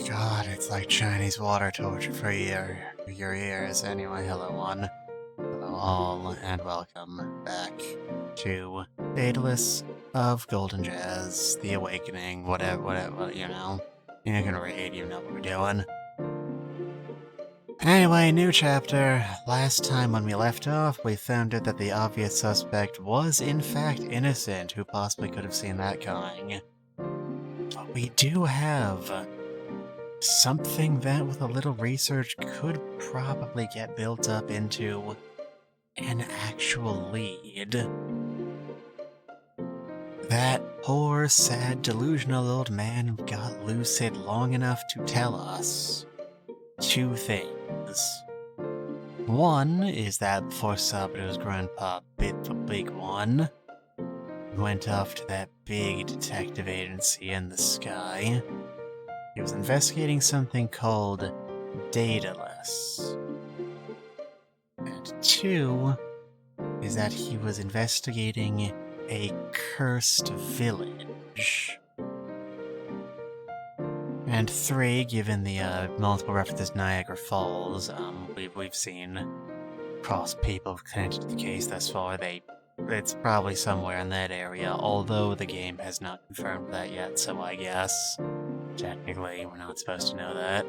God, it's like Chinese water torture for your ears. Anyway, hello one. Hello all, and welcome back to DAEDALUS of Golden Jazz, The Awakening, whatever, you know. You can read, you know what we're doing. Anyway, new chapter. Last time when we left off, we found out that the obvious suspect was in fact innocent. Who possibly could have seen that coming? But we do have something that, with a little research, could probably get built up into an actual lead. That poor, sad, delusional old man got lucid long enough to tell us two things. One is that before Saburo's grandpa bit the big one, he went off to that big detective agency in the sky. He was investigating something called DAEDALUS. And two is that he was investigating a cursed village. And three, given the multiple references to Niagara Falls, we've seen cross people connected to the case thus far. It's probably somewhere in that area, although the game has not confirmed that yet, so I guess technically we're not supposed to know that.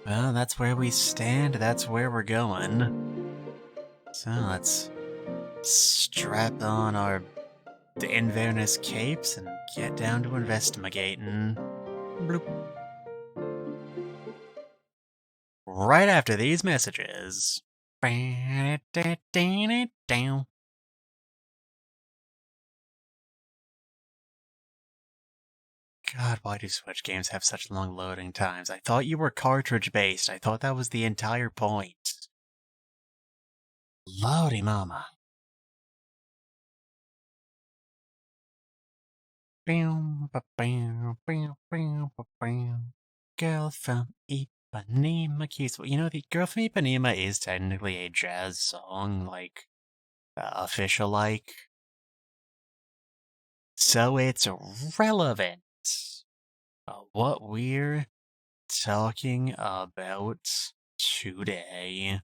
Well, that's where we stand, that's where we're going. So let's strap on our Inverness capes and get down to investigating. Bloop. Right after these messages. God, why do Switch games have such long loading times? I thought you were cartridge-based. I thought that was the entire point. Lordy mama. Girl from Ipanema keeps... You know, the Girl from Ipanema is technically a jazz song, like, official-like. So it's relevant. What we're talking about today.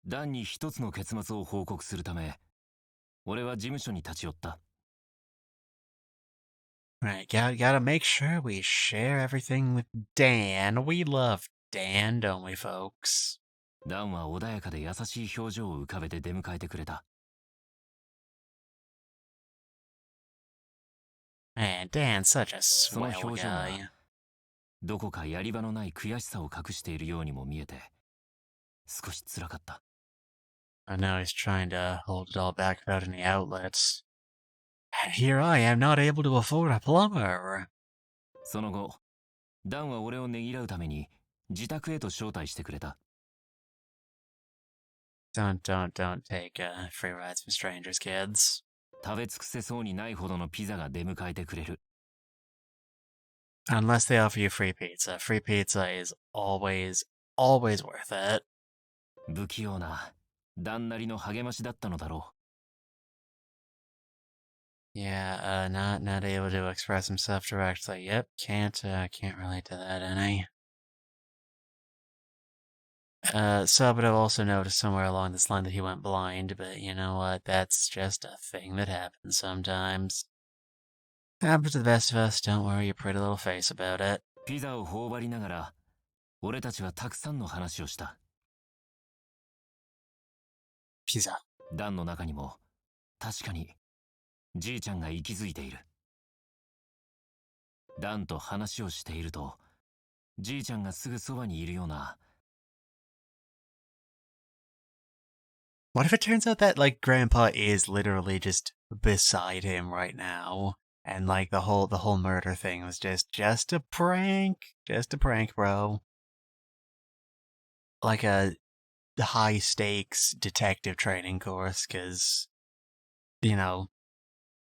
ダンに一つの結末を報告するため、俺は事務所に立ち寄った。Right, gotta make sure we share everything with Dan. We love Dan, don't we, folks? ダンは穏やかで優しい表情を浮かべて出迎えてくれた。Man, Dan's such a その swell 表情が guy. どこかやり場のない悔しさを隠しているようにも見えて、少し辛かった。I know he's trying to hold it all back without any outlets. And here I am not able to afford a plumber. その後、ダンは俺をねぎらうために自宅へと招待してくれた。Don't take free rides from strangers, kids. 食べ尽くせそうにないほどのピザが出迎えてくれる。Unless they offer you free pizza. Free pizza is always worth it. 不器用な、ダンなりの励ましだったのだろう。Yeah, not able to express himself directly. Yep, can't relate to that any. Saburo also noticed somewhere along this line that he went blind, but you know what? That's just a thing that happens sometimes. Happens to the best of us, don't worry your pretty little face about it. ピザを頬張りながら、俺たちはたくさんの話をした。ピザ。ダンの中にも、確かに、じいちゃんが息づいている。ダンと話をしていると、じいちゃんがすぐそばにいるような。What if it turns out that, like, Grandpa is literally just beside him right now? And, like, the whole murder thing was just a prank? Just a prank, bro. Like a high-stakes detective training course, because, you know,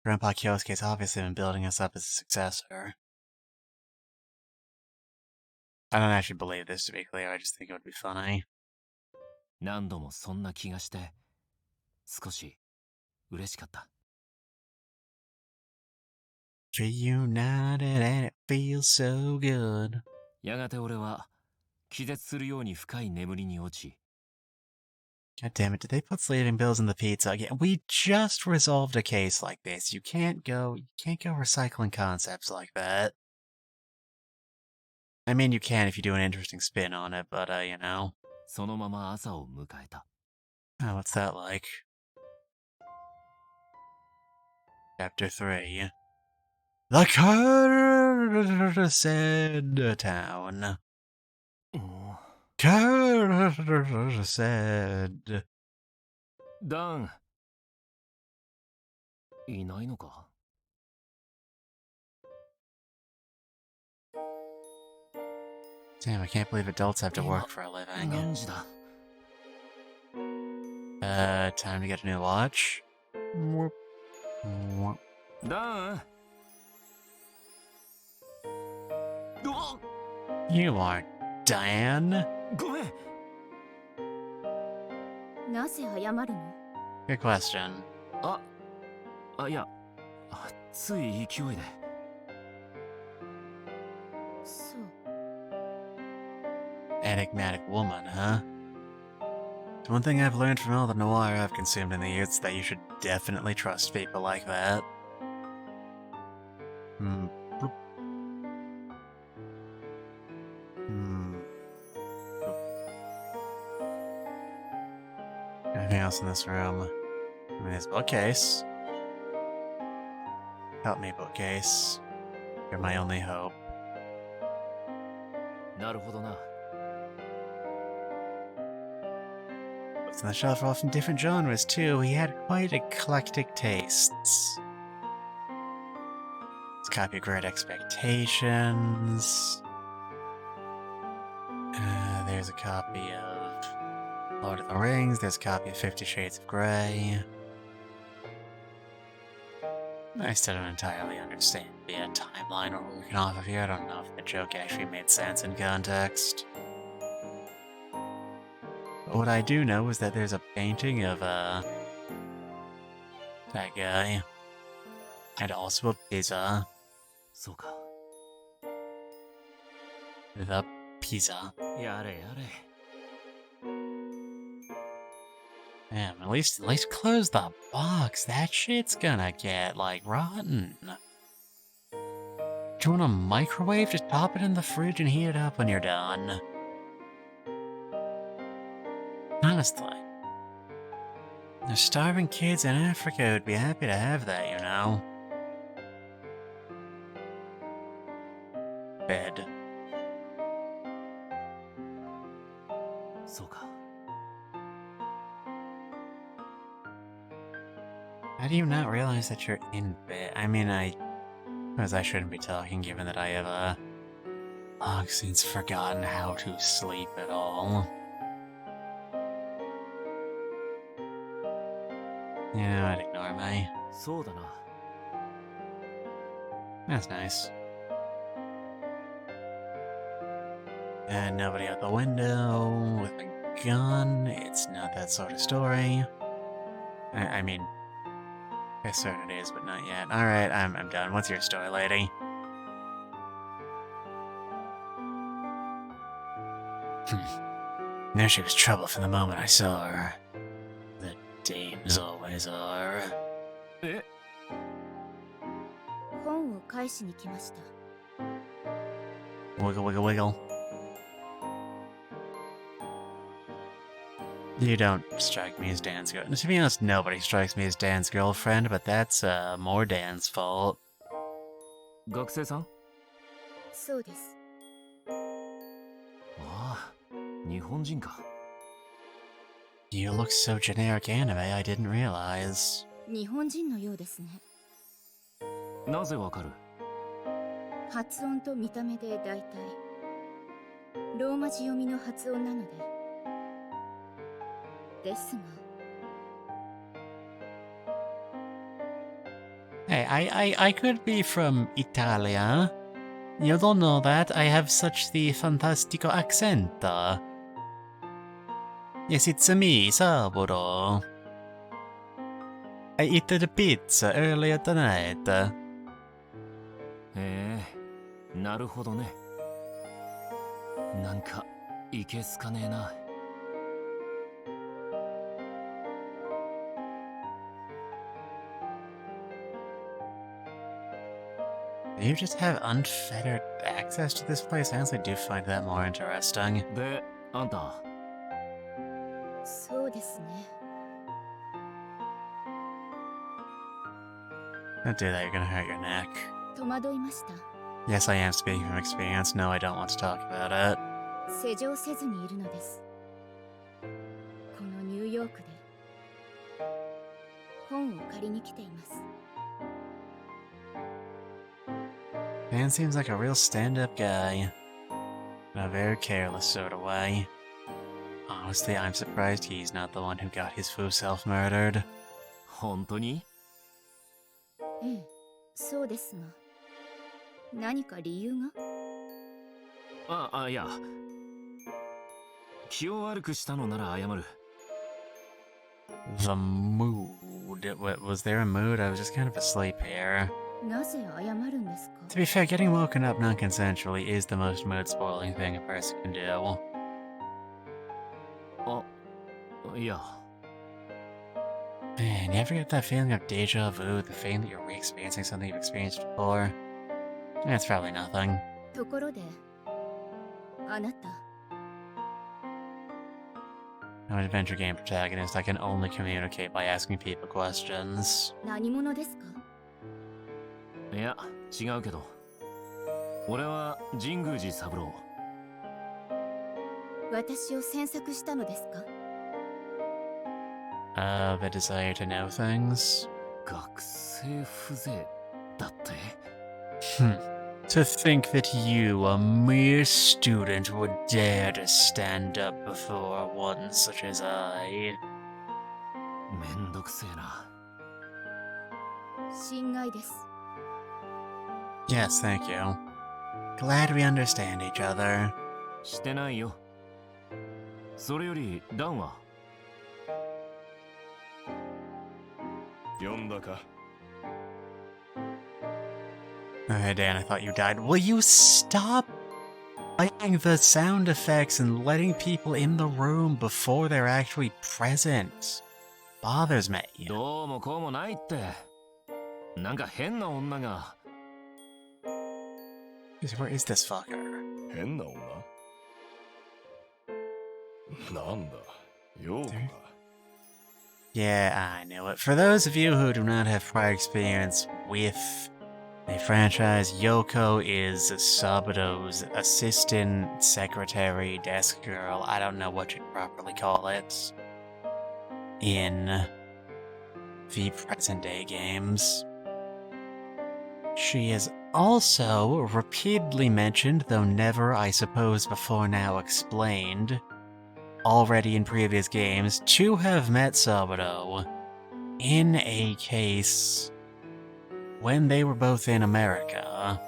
Grandpa Kyosuke's obviously been building us up as a successor. I don't actually believe this, to be clear, I just think it would be funny. 何度もそんな気がして、少し嬉しかった。Reunited and it feels so good. やがて俺は気絶するように深い眠りに落ち、 God damn it, did they put sleeping pills in the pizza again? We just resolved a case like this. You can't go recycling concepts like that. I mean, you can if you do an interesting spin on it, but, you know. そのまま朝を迎えた。 Oh, what's that like? Chapter 3. The Cursed Town. うん Cursed. ダン、いないのか？ Damn, I can't believe adults have to work for a 何 living. 時だ？ Time to get a new watch. Whoop. Whoop. ダン、お、 You are Dan? ごめん。なぜ謝るの？ Good question. いや、つい勢いで。そう。 Enigmatic woman, huh? One thing I've learned from all the noir I've consumed in the years is that you should definitely trust people like that. Bloop. Bloop. Anything else in this room? I mean, there's a bookcase. Help me, bookcase. You're my only hope. なるほどな。 Books on the shelf are all from different genres, too. He had quite eclectic tastes. Let's copy Great Expectations. There's a copy of Lord of the Rings. There's a copy of 50 Shades of Grey. I still don't entirely understand the timeline we're working off of here. I don't know if the joke actually made sense in context. But what I do know is that there's a painting of, that guy. And also a pizza. そうか。 The pizza. やれやれ。 Damn, at least close the box. That shit's gonna get, like, rotten. Do you want a microwave? Just pop it in the fridge and heat it up when you're done. Honestly. The starving kids in Africa would be happy to have that, you know. Bed. そうか。 How do you not realize that you're in bed? I mean, suppose I shouldn't be talking given that I have, long since forgotten how to sleep at all. You know, I'd ignore me. そうだな。 That's nice. And nobody out the window with a gun. It's not that sort of story. I mean, I certain it is, but not yet. Alright, I'm done. What's your story, lady? There she was trouble from the moment I saw her. The dames always are. え、 本を返しに来ました。 Wiggle, wiggle, wiggle. You don't strike me as Dan's girlfriend. To be honest, nobody strikes me as Dan's girlfriend, but that's, more Dan's fault. 学生さん？ そうです。 ああ、日本人か。 You look so generic anime, I didn't realize. 日本人のようですね。 なぜわかる？ 発音と見た目で大体。ローマ字読みの発音なので。ですが。 Hey, I could be from Italia. You don't know that. I have such the fantastico accento. Yes, it's me, Saburo. I ate the pizza earlier tonight. ええ、なるほどね。なんか、いけすかねえな。You just have unfettered access to this place? I honestly do find that more interesting. で、あんた、そうですね。 Don't do that, you're gonna hurt your neck. 戸惑いました。 Yes, I am speaking from experience. No, I don't want to talk about it. 施錠せずにいるのです。このニューヨークで本を借りに来ています。 Man seems like a real stand-up guy. In a very careless sort of way. Honestly, I'm surprised he's not the one who got his foo self-murdered. 本当に？ええ、そうですが、何か理由が？いや。気を悪くしたのなら謝る。The mood. Was there a mood? I was just kind of asleep here. なぜ謝るんですか？ To be fair, getting woken up non-consensually is the most mood-spoiling thing a person can do. いや。 Man, you ever get that feeling of deja vu, the feeling that you're re-experiencing something you've experienced before? It's probably nothing. ところで、あなた、 I'm an adventure game protagonist. I can only communicate by asking people questions. 何者ですか？いや、違うけど。俺は神宮寺三郎。私を詮索したのですか？ The desire to know things? 学生風情だって？ To think that you, a mere student, would dare to stand up before one such as I. めんどくせえな。心外です。 Yes, thank you. Glad we understand each other. してないよ。それより、ダンは？読んだか？ Dan, I thought you died. Will you stop playing the sound effects and letting people in the room before they're actually present? Bothers me. どうもこうもないって。なんか変な女が。Where is this fucker? 変な女？なんだ、ヨークか。 Yeah, I knew it. For those of you who do not have prior experience with the franchise, Yoko is Saburo's assistant, secretary, desk girl, I don't know what you'd properly call it, in the present-day games. She is also repeatedly mentioned, though never, I suppose, before now explained, already in previous games, to have met Saburo in a case when they were both in America.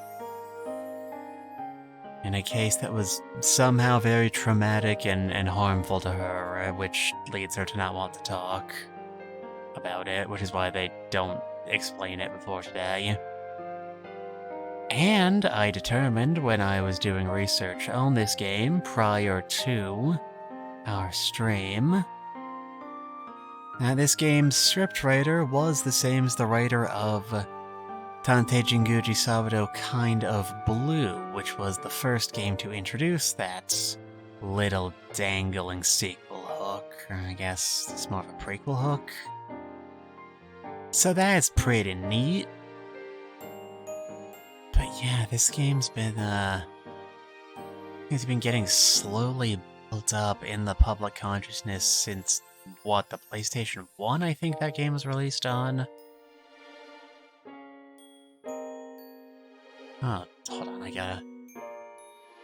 In a case that was somehow very traumatic and harmful to her, which leads her to not want to talk about it, which is why they don't explain it before today. And I determined when I was doing research on this game prior to our stream that this game's scriptwriter was the same as the writer of Tante Jinguji Saburo Kind of Blue, which was the first game to introduce that little dangling sequel hook, or I guess it's more of a prequel hook. So that's pretty neat. But yeah, this game's been, it's been getting slowly built up in the public consciousness since, what, the PlayStation 1 I think that game was released on? Oh, hold on, I gotta...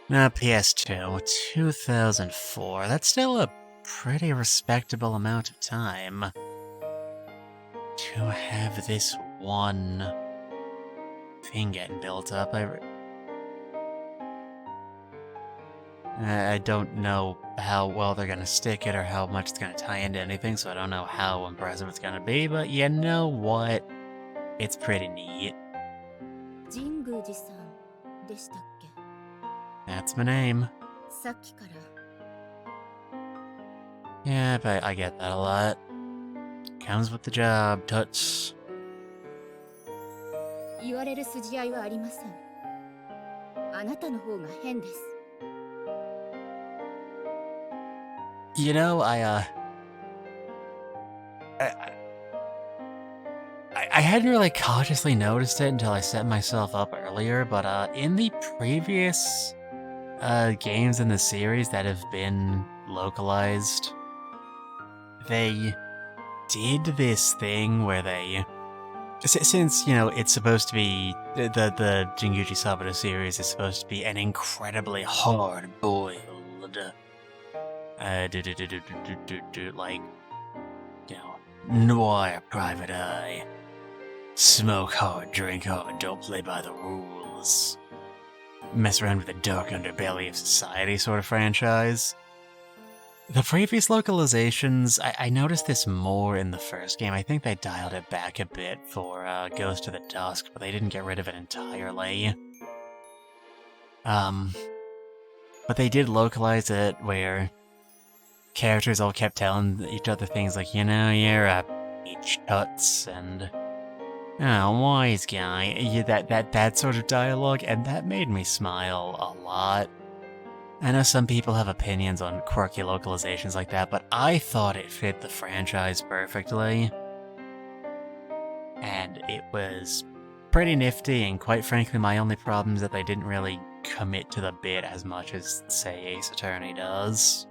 No, PS2, 2004. That's still a pretty respectable amount of time to have this one thing getting built up. I don't know how well they're gonna stick it or how much it's gonna tie into anything, so I don't know how impressive it's gonna be, but you know what? It's pretty neat. 神宮寺さん、でしたっけ？ That's my name. さっきから Yeah, but I get that a lot. Comes with the job, Tuts. 言われる筋合いはありません。あなたの方が変です。You know, I hadn't really consciously noticed it until I set myself up earlier, but in the previous games in the series that have been localized, they did this thing where they, since, you know, it's supposed to be, the Jinguji Saburo series is supposed to be an incredibly hard-boiled, like, you know, noir private eye. Smoke hard, drink hard, don't play by the rules. Mess around with the dark underbelly of society sort of franchise. The previous localizations, I noticed this more in the first game. I think they dialed it back a bit for Ghost of the Dusk, but they didn't get rid of it entirely. But they did localize it where characters all kept telling each other things like, you know, you're a beach tuts, and oh, wise guy, yeah, that sort of dialogue, and that made me smile a lot. I know some people have opinions on quirky localizations like that, but I thought it fit the franchise perfectly. And it was pretty nifty, and quite frankly, my only problem is that they didn't really commit to the bit as much as, say, Ace Attorney does.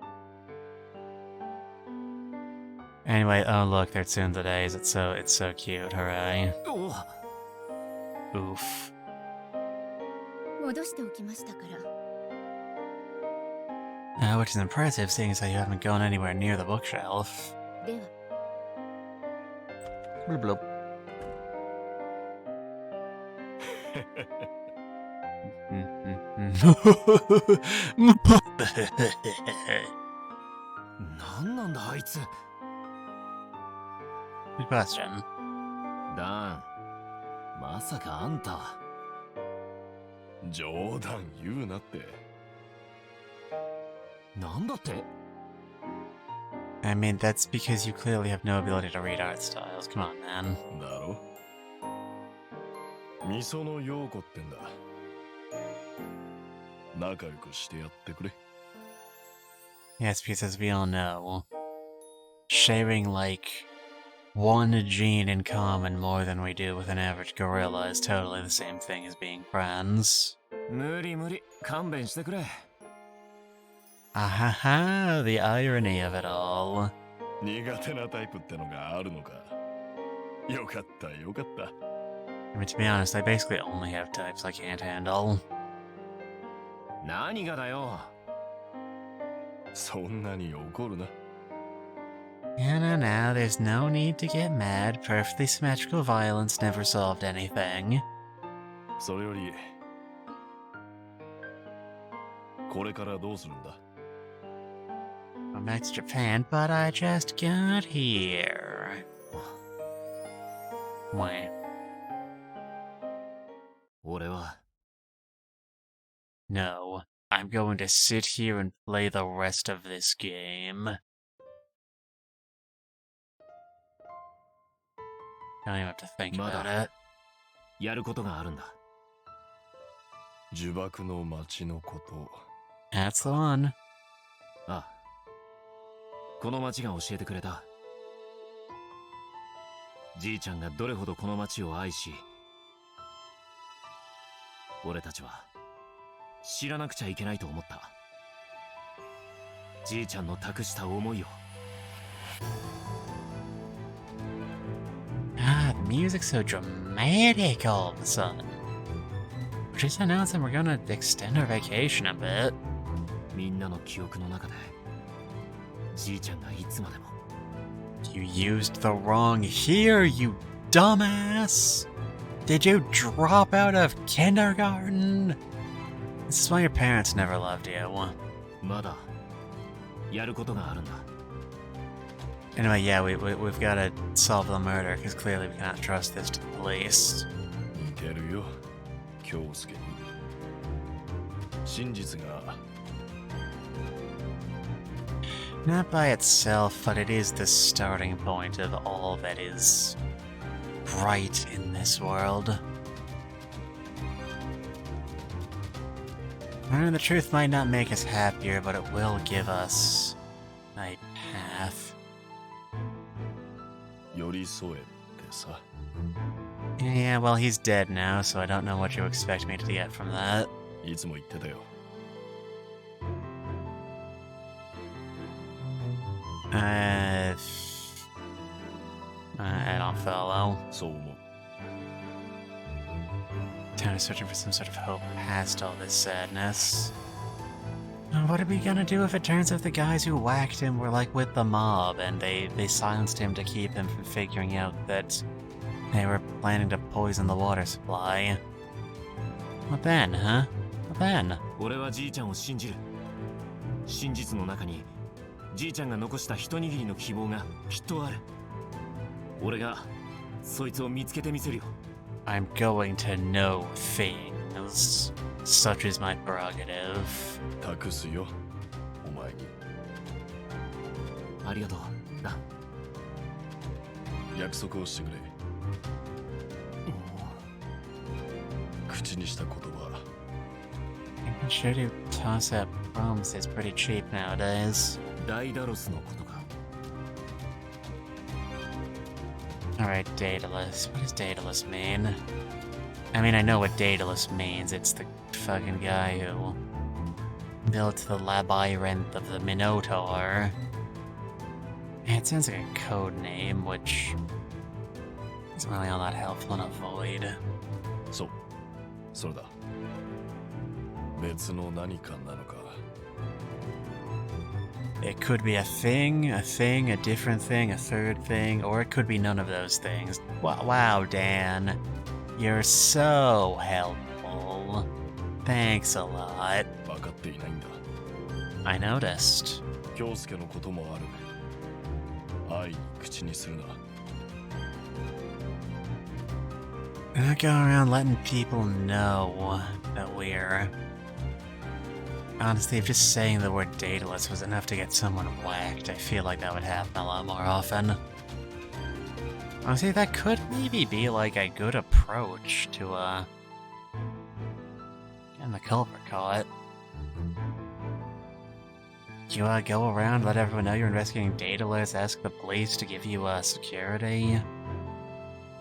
Anyway, oh look, they're Tsunderes. It's so cute, hooray. Oof. 戻しておきましたから。 Which is impressive, seeing as how you haven't gone anywhere near the bookshelf. では Blub blub. Good question. ダン、まさかあんた。冗談言うなって。なんだって？ I mean, that's because you clearly have no ability to read art styles. Come on, man. だろ？みその陽子ってんだ。仲良くしてやってくれ。 Yes, because as we all know, sharing like one gene in common more than we do with an average gorilla is totally the same thing as being friends. 無理無理、勘弁してくれ。 Ahaha, the irony of it all. 苦手なタイプってのがあるのか。よかったよかった。 I mean, to be honest, I basically only have types I can't handle. 何がだよ。そんなに怒るな。 No, there's no need to get mad. Perfectly symmetrical violence never solved anything. それより、これからどうするんだ？ I'm back to Japan, but I just got here. Wait. 俺は No, I'm going to sit here and play the rest of this game. Don't even have to think about it. やることがあるんだ。呪縛の街のこと。 That's the one. ああ、この町が教えてくれた。じいちゃんがどれほどこの町を愛し、俺たちは知らなくちゃいけないと思った。じいちゃんの託した思いを。Ah, the music's so dramatic all of a sudden. We're just announcing we're gonna extend our vacation a bit. みんなの記憶の中で、じいちゃんがいつまでも。You used the wrong here, you dumbass! Did you drop out of kindergarten? This is why your parents never loved you. まだやることがあるんだ。 Anyway, yeah, we've got to solve the murder, because clearly we cannot trust this to the police. 似てるよ、京介に。真実が Not by itself, but it is the starting point of all that is right in this world. The truth might not make us happier, but it will give us a path. 寄り添えってさ。 Yeah, well, he's dead now, so I don't know what you expect me to get from that. いつも言ってたよ。 I don't follow. そう思う。 Town is searching for some sort of hope past all this sadness. What are we gonna do if it turns out the guys who whacked him were like with the mob and they silenced him to keep him from figuring out that they were planning to poison the water supply? What then, huh? What then? 俺はじいちゃんを信じる。真実の中にじいちゃんが残した一握りの希望がきっとある。俺がそいつを見つけてみせるよ。 I'm going to know things. Such is my prerogative. 託すよ、お前に。ありがとう。な。約束をしてくれ。口にした言葉。 I'm sure to toss out promises pretty cheap nowadays. ダイダロスのことか。 Alright, Daedalus. What does Daedalus mean? I mean, I know what Daedalus means. It's the fucking guy who built the labyrinth of the Minotaur. It sounds like a code name, which isn't really all that helpful in a void. そう、それだ。別の何かなのか。 It could be a thing, a different thing, a third thing, or it could be none of those things. Wow, Dan. You're so helpful. Thanks a lot. 分かっていないんだ。 I noticed. 京介のこともある。愛に口にするな。 I go around letting people know that we're... Honestly, if just saying the word Daedalus was enough to get someone whacked, I feel like that would happen a lot more often. Honestly, that could maybe be like a good approach to, getting the culprit caught. You, go around, let everyone know you're investigating Daedalus, ask the police to give you, security.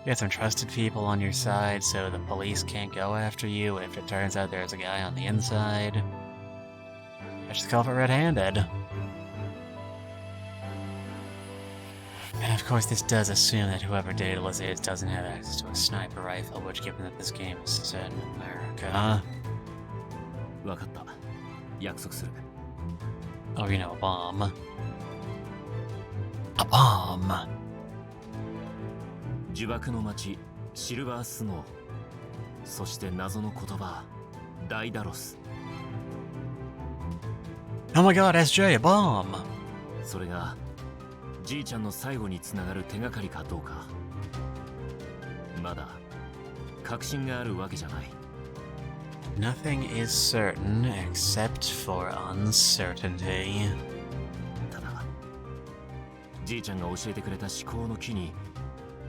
Get some trusted people on your side so the police can't go after you if it turns out there's a guy on the inside. Catch the culprit red-handed. And of course, this does assume that whoever Daedalus is doesn't have access to a sniper rifle, which, given that this game is set in America... わかった。約束する。 Oh, you know, a bomb. A bomb! 呪縛の町、シルバースノー。そして謎の言葉、ダイダロス。 Oh my god, SJ, a bomb! それがじいちゃんの最後につながる手がかりかどうか。まだ確信があるわけじゃない。 Nothing is certain except for uncertainty. ただ、じいちゃんが教えてくれた思考の木に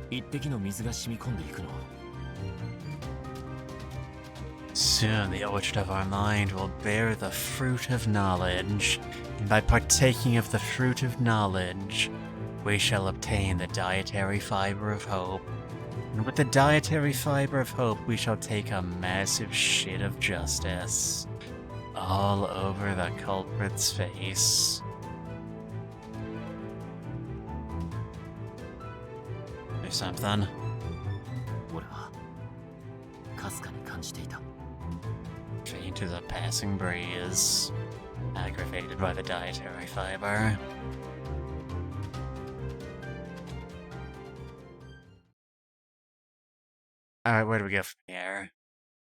一滴の水が染み込んでいくの。 Soon the orchard of our mind will bear the fruit of knowledge, and by partaking of the fruit of knowledge, we shall obtain the dietary fiber of hope. And with the dietary fiber of hope, we shall take a massive shit of justice all over the culprit's face. There's something. 俺はかすかに感じていた。 Faint as a passing breeze, aggravated by the dietary fiber. Alright, where do we go from here?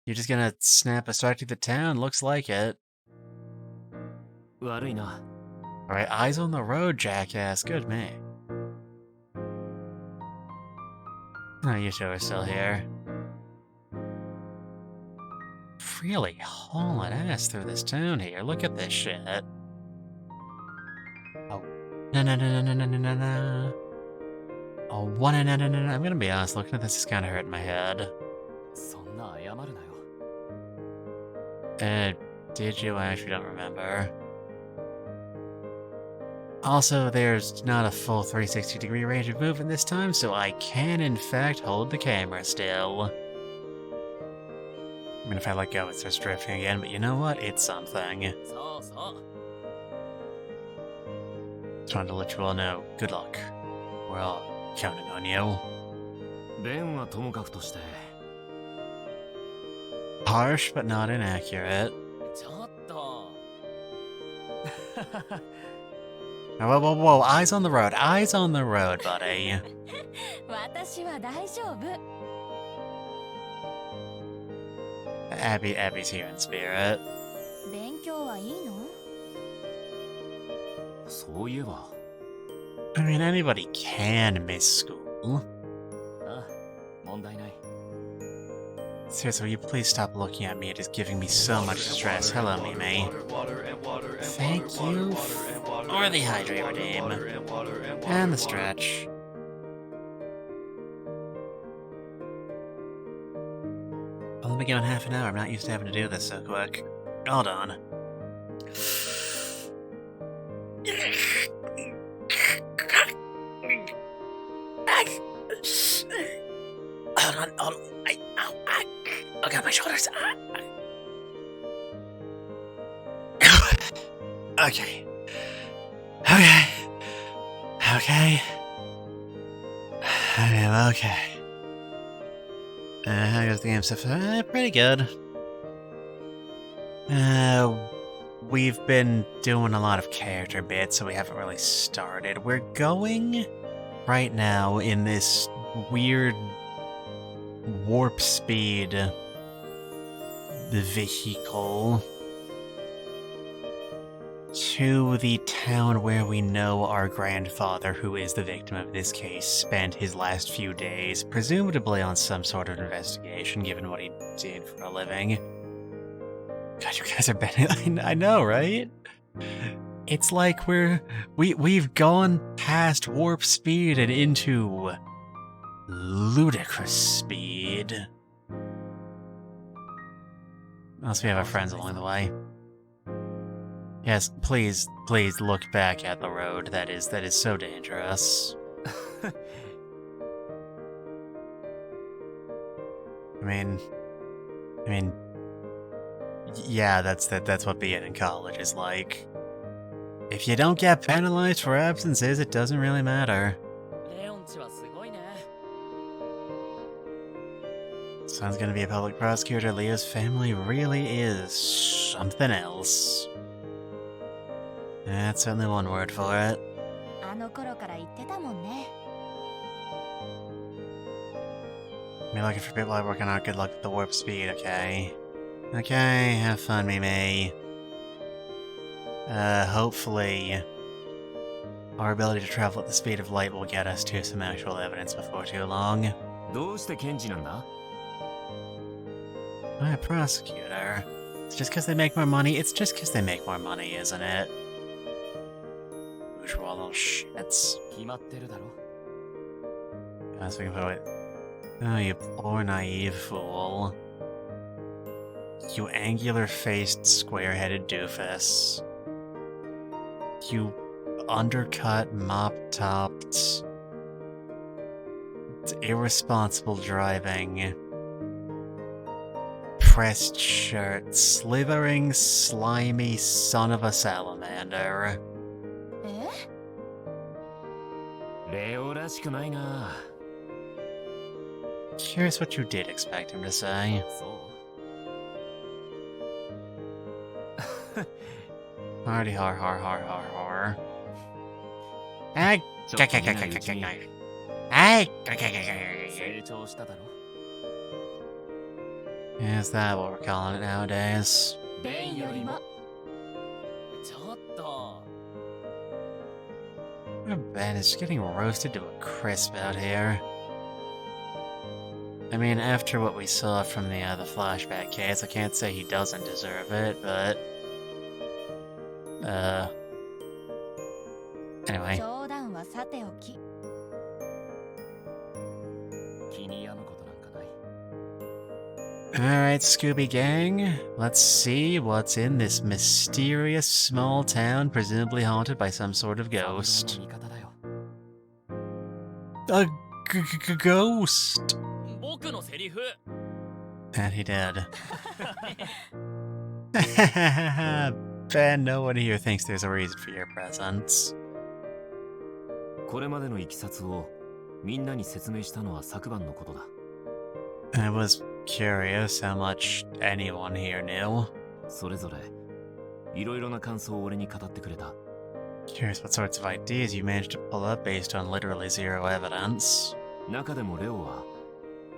You're just gonna snap us right to the town? Looks like it. 悪いな。 Alright, eyes on the road, jackass. Good man. Oh, you two are still here. really hauling ass through this town here. Look at this shit. Oh. Na-na-na-na-na-na-na-na. Oh, one-na-na-na-na-na. I'm gonna be honest, looking at this is kind of hurting my head. そんな謝るなよ。Did you? I actually don't remember. Also, there's not a full 360-degree range of movement this time, so I can, in fact, hold the camera still. I mean, if I let go, it starts drifting again, but you know what? It's something. そうそう。 Just wanted to let you all know, good luck. We're all counting on you. 弁はともかくとして。 Harsh, but not inaccurate. ちょっと。 Whoa, whoa, whoa, eyes on the road, eyes on the road, buddy. 私は大丈夫。 Abby's here in spirit. 勉強はいいの？ そういえば。 I mean, anybody can miss school. あ、問題ない。 Seriously, will you please stop looking at me? It is giving me so much stress. Hello, Mimi. Thank you for the hydrate redeem. And the stretch. I'll be going half an hour. I'm not used to having to do this so quick. Hold on. Hold on. Oh god, my shoulders. Okay. Okay. I am okay. How goes the game stuff? Pretty good. We've been doing a lot of character bits, so we haven't really started. We're going right now in this weird warp speed vehicle to the town where we know our grandfather, who is the victim of this case, spent his last few days, presumably on some sort of investigation, given what he did for a living. God, you guys are betting. I know, right? It's like we've gone past warp speed and into ludicrous speed. Unless we have our friends along the way. Yes, please look back at the road. That is so dangerous. I mean, yeah, that's what being in college is like. If you don't get penalized for absences, it doesn't really matter. レオンチはすごいね。 Son's gonna be a public prosecutor. Leo's family really is something else. That's certainly one word for it. あの頃から言ってたもんね。 Me looking for people I working out. Good luck with the warp speed, okay? Okay, have fun, Mimi. Hopefully, our ability to travel at the speed of light will get us to some actual evidence before too long. どうして検事なんだ？ I'm a prosecutor. It's just because they make more money. It's just because they make more money, isn't it? Usual little shits. 決まってるだろ。 That's what we can put it. Oh, you poor naive fool. You angular-faced, square-headed doofus. You undercut, mop-topped, irresponsible driving, pressed shirt, slithering, slimy son of a salamander. え？ レオらしくないな。 Curious what you did expect him to say. そう。 Hardy har har har har har. Hey! ちょっと見ないうちに Hey! 成長しただろ。 Is that what we're calling it nowadays? ベンよりも。ちょっと。 Ben is getting roasted to a crisp out here. I mean, after what we saw from the flashback case, I can't say he doesn't deserve it, but... Anyway. 冗談はさておき。気に病むことなんかない。Alright, Scooby Gang, let's see what's in this mysterious small town, presumably haunted by some sort of サブロー ghost. の味方だよ。 A ghost! 僕のセリフ。 And he did. Ben, no one here thinks there's a reason for your presence. これまでのいきさつをみんなに説明したのは昨晩のことだ。I was curious how much anyone here knew. それぞれいろいろな感想を俺に語ってくれた。 Curious what sorts of ideas you managed to pull up based on literally zero evidence. 中でもレオは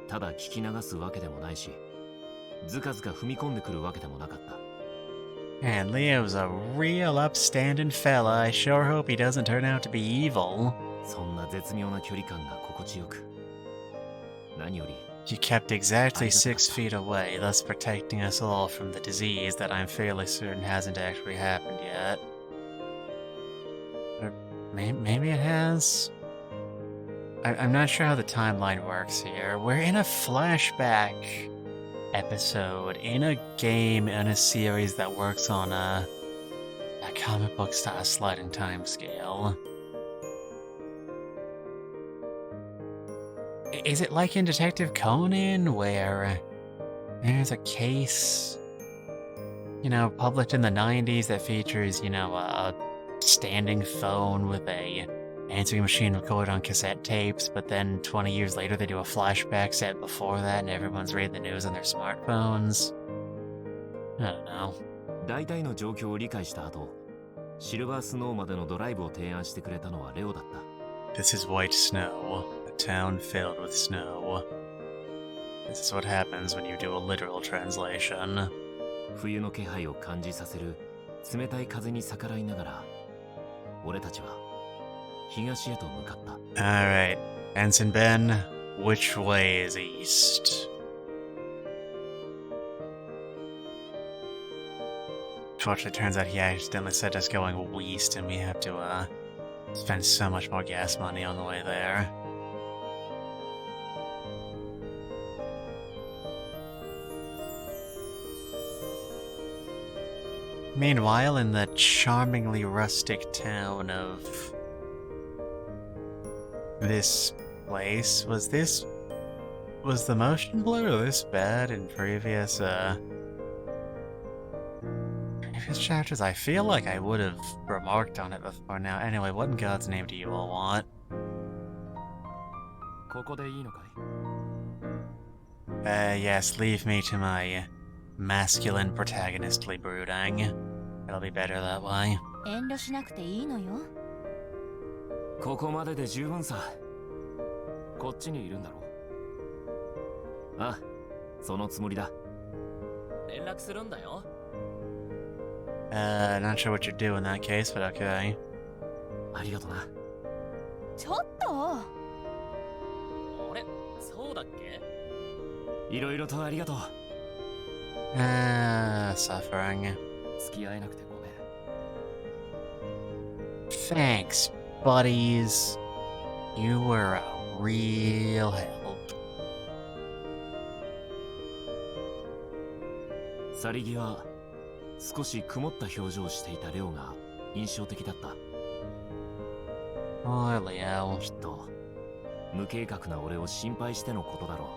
ただ聞き流すわけでもないし、ずかずか踏み込んでくるわけでもなかった。 And Leo's a real upstanding fella. I sure hope he doesn't turn out to be evil. そんな絶妙な距離感が心地よく。何より You kept exactly 6 feet away, thus protecting us all from the disease that I'm fairly certain hasn't actually happened yet. Or maybe it has? I'm not sure how the timeline works here. We're in a flashback episode in a game in a series that works on a comic book style sliding time scale. Is it like in Detective Conan where there's a case, you know, published in the 90s that features, you know, a standing phone with a answering machine recorded on cassette tapes, but then 20 years later they do a flashback set before that and everyone's reading the news on their smartphones? I don't know. 大体の状況を理解した後、シルバースノーまでのドライブを提案してくれたのはレオだった。 This is White Snow, a town filled with snow. This is what happens when you do a literal translation. 冬の気配を感じさせる冷たい風に逆らいながら、俺たちは東へと向かった。 Alright, Ensign Ben, which way is east? Fortunately, it turns out he accidentally said us going west, and we have to, spend so much more gas money on the way there. Meanwhile, in the charmingly rustic town of this place, was the motion blur this bad in previous chapters? I feel like I would have remarked on it before now. Anyway, what in God's name do you all want? ここでいいのかい? Yes, leave me to my masculine protagonistly brooding. It'll be better that way. 遠慮しなくていいのよ。ここまでで十分さ。こっちにいるんだろう。あ、そのつもりだ。連絡するんだよ。Not sure what you'd do in that case, but okay. ありがとな。ちょっと。あれ、そうだっけ？いろいろとありがとう。Suffering. 付き合えなくてごめん。Thanks, buddies. You were a real help. 去り際、少し曇った表情をしていたレオが印象的だった。Poor Leo. きっと無計画な俺を心配してのことだろう。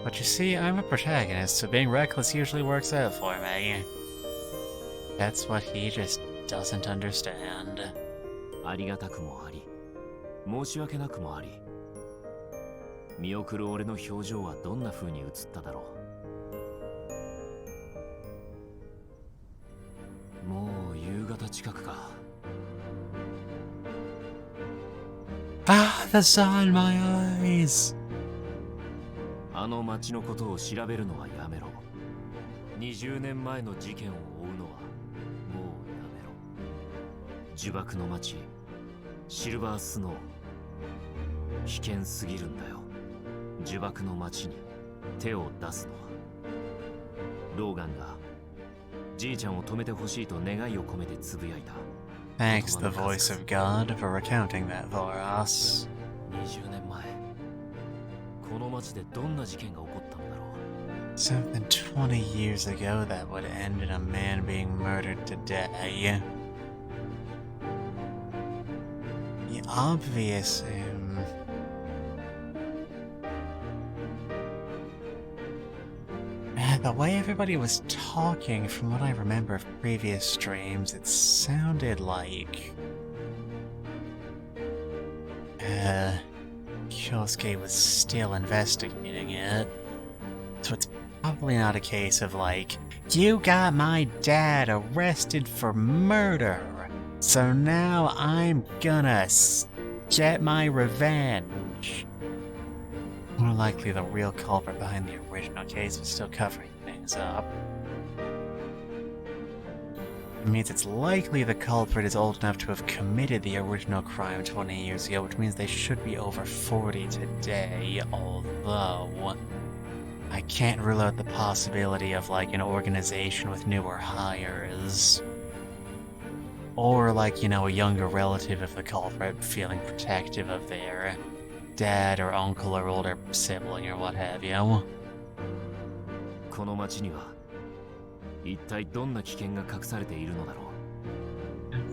But you see, I'm a protagonist, so being reckless usually works out for me. That's what he just doesn't understand. ありがたくもあり、申し訳なくもあり。見送る俺の表情はどんな風に映っただろう。もう夕方近くか。Ah, the sun in my eyes! あの町のことを調べるのはやめろ。20年前の事件を追うのはもうやめろ。呪縛の町、シルバースノー。危険すぎるんだよ。呪縛の町に手を出すのはローガンがじいちゃんを止めてほしいと願いを込めてつぶやいた Thanks, the voice of God, for recounting that for us. 20年前この町でどんな事件が起こったのだろう Something 20 years ago that would end in a man being murdered today. The obvious, the way everybody was talking, from what I remember of previous streams, it sounded like Kyosuke was still investigating it. So it's probably not a case of like, you got my dad arrested for murder, so now I'm gonna get my revenge. More likely the real culprit behind the original case was still covering things up. It means it's likely the culprit is old enough to have committed the original crime 20 years ago, which means they should be over 40 today, although I can't rule out the possibility of like an organization with newer hires. Or like, you know, a younger relative of the culprit feeling protective of their dad or uncle or older sibling or what have you. この町には一体どんな危険が隠されているのだろ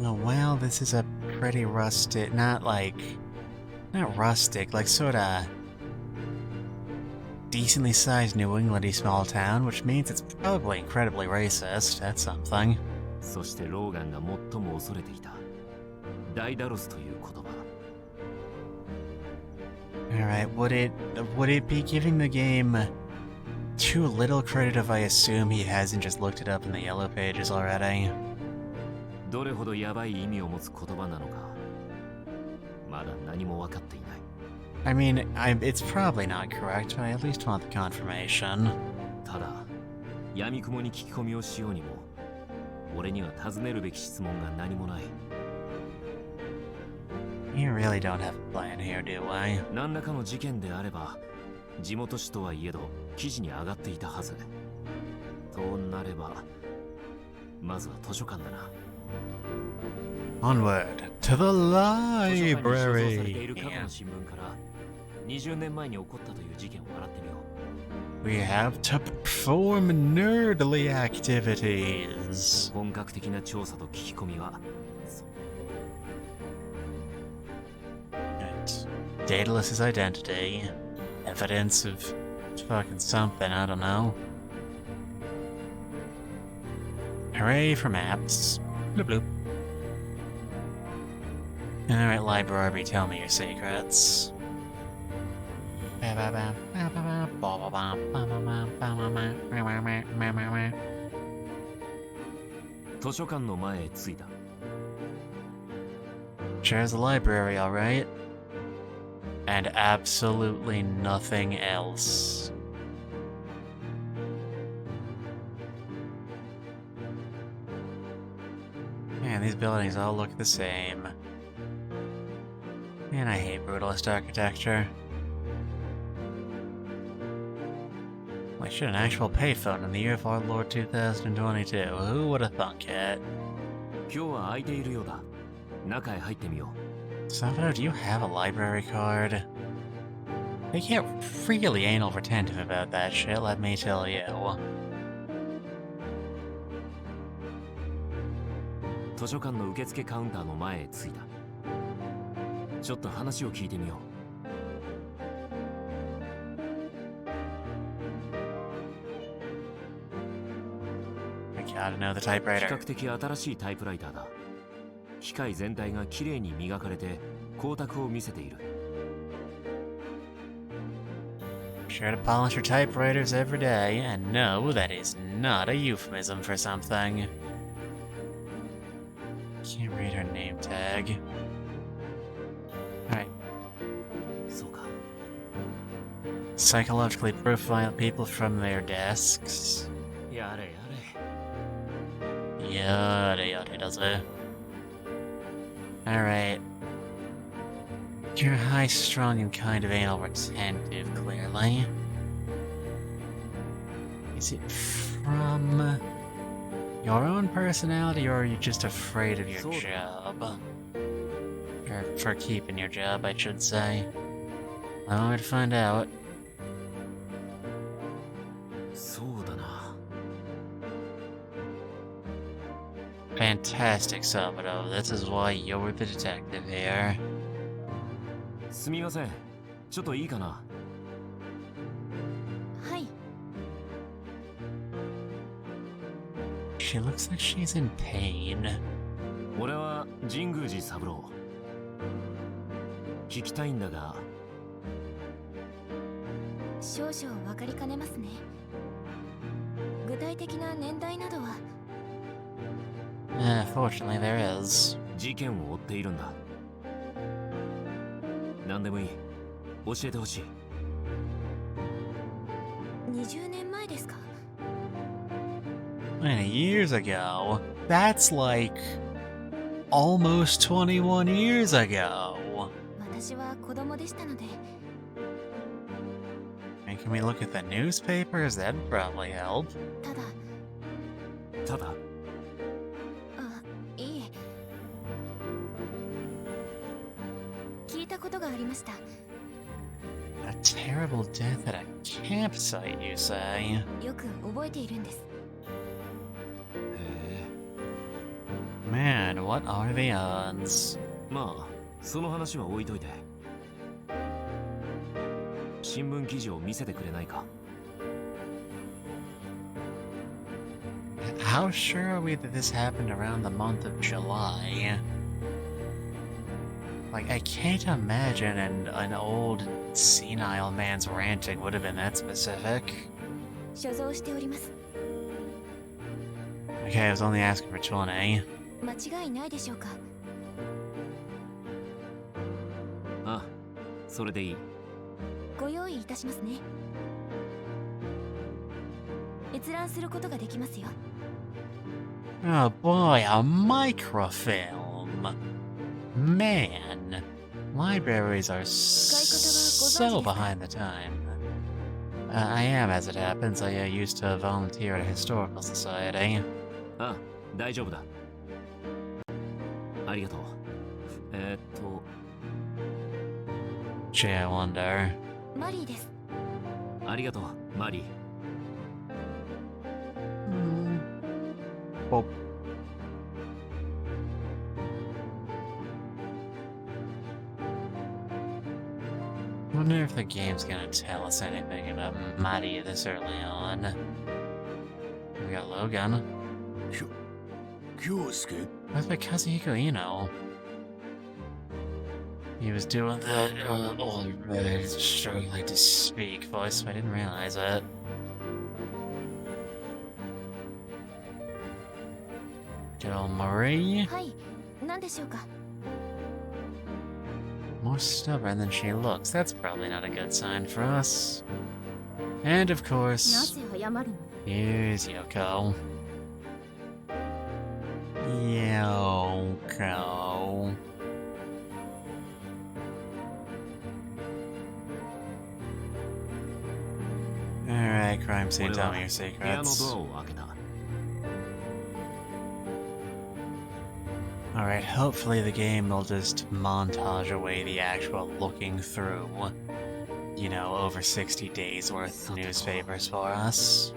う Well, this is a pretty rustic, not rustic, like sorta decently sized New Englandy small town, which means it's probably incredibly racist. That's something. そしてローガンが最も恐れていたダイダロスという言葉 Alright, would it be giving the game too little credit if I assume he hasn't just looked it up in the yellow pages already? どれほどヤバい意味を持つ言葉なのかまだ何も分かっていない I mean, it's probably not correct, but I at least want the confirmation. ただ闇雲に聞き込みをしようにも俺には尋ねるべき質問が何もない You really don't have a plan here, do I? 何らかの事件であれば地元紙とはいえど記事に上がっていたはずとなればまずは図書館だな Onward to the 図書館に所蔵されてい library. る過去の新聞から20年前に起こったという事件を洗ってみよう We have to perform nerdly activities. 本格的な調査と聞き込みは Right. Daedalus's identity. Evidence of fucking something, I don't know. Hooray for maps. Bloop bloop. Alright, library, tell me your secrets. 図書館の前へ着いた There's a library, alright. And absolutely nothing else. Man, these buildings all look the same. Man, I hate brutalist architecture. Like, shit, an actual payphone in the year of our Lord 2022. Who would have thunk it? 今日は空いているようだ中へ入ってみよ Saburo, do you have a library card? They get really anal retentive about that shit, let me tell you. う図書館の受付カウンターの前へ着いたちょっと話を聞いてみよう I gotta know the 比 typewriter. 較的新しいタイプライターだ機械全体がきれいに磨かれて光沢を見せている Sure to polish your typewriters every day, and no, that is not a euphemism for something. Can't read her name tag. Alright. そうか Psychologically profile people from their desks. やれやれ Yada yada does it. Alright. You're high-strung and kind of anal retentive, clearly. Is it from your own personality, or are you just afraid of your job? Or for keeping your job, I should say. Well, we'd find out. そうだな。 Fantastic, Saburo. This is why you're the detective here. すみません。ちょっといいかな。はい。 She looks like she's in pain. 俺は神宮寺三郎。聞きたいんだが。少々分かりかねますね。具体的な年代などは。Fortunately, there is. 事件を追っているんだ。何でもいい。教えてほしい。20年前ですか。 Many years ago. That's like almost 21 years ago. 私は子供でしたので。 And can we look at the newspapers? That'd probably help. ただ。ただ。あ、いいえ。聞いたことがありました。 A terrible death at a campsite, you say? よく覚えているんです。 へ Man, what are the odds? え。まあ、その話は置いといて。新聞記事を見せてくれないか。 How sure are we that this happened around the month of July? Like, I can't imagine an old senile man's ranting would have been that specific. 所蔵しております。 Okay, I was only asking for 20. 間違いないでしょうか。あ、それでいい。ご用意いたしますね。閲覧することができますよ。 Oh boy, a microfilm! Man, libraries are so behind the time. I am, as it happens. I used to volunteer at a historical society. あ、大丈夫だ。ありがとう。Gee, I wonder. マリーです。ありがとう、マリー。Well, wonder if the game's gonna tell us anything about Mari this early on. We got Logan. Kyosuke? That's by Kazuhiko Ino. He was doing the struggling to speak voice, but I didn't realize it. Good old Marie. はい、何でしょうか。 More stubborn than she looks. That's probably not a good sign for us. And of な course, ぜ謝るの？ here's Yoko. Yoko. Alright, crime scene, tell me your 部屋の secrets. ドアを開けた。 Alright, hopefully the game will just montage away the actual looking through, you know, over 60 days worth of newspapers for us.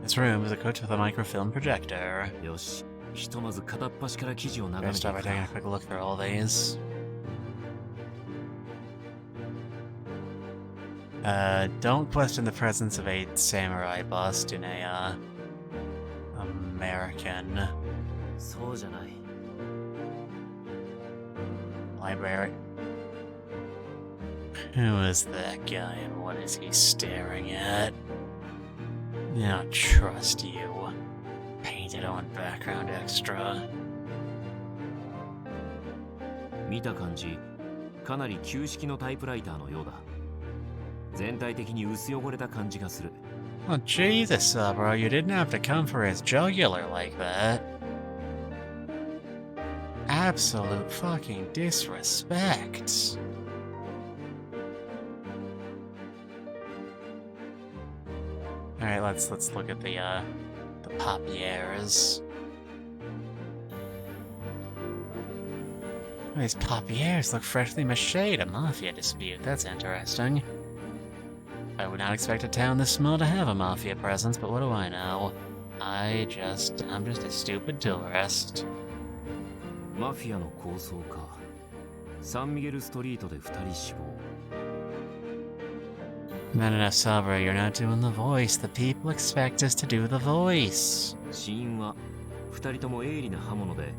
This room is equipped with a microfilm projector. よし、ひとまず片っ端から記事を眺 Better めてい start by く taking a か。 quick look through all these. Don't question the presence of a samurai bust in a, American そうじゃない。 library. Who is that guy and what is he staring at? I don't trust you. Painted on background extra. 見た感じ、かなり旧式のタイプライターのようだ。全体的に薄汚れた感じがする。 Oh, Jesus, Saburo, you didn't have to come for his jugular like that. absolute fucking disrespect. Alright, let's look at the papieres. These papieres look freshly mached. A mafia dispute. That's interesting. I would not expect a town this small to have a mafia presence, but what do I know? I'm just a stupid tourist. マフィアの抗争か。サンミゲルストリートで2人死亡。No, Saburo, you're not doing the voice. The people expect us to do the voice. 死因は2人とも鋭利な刃物で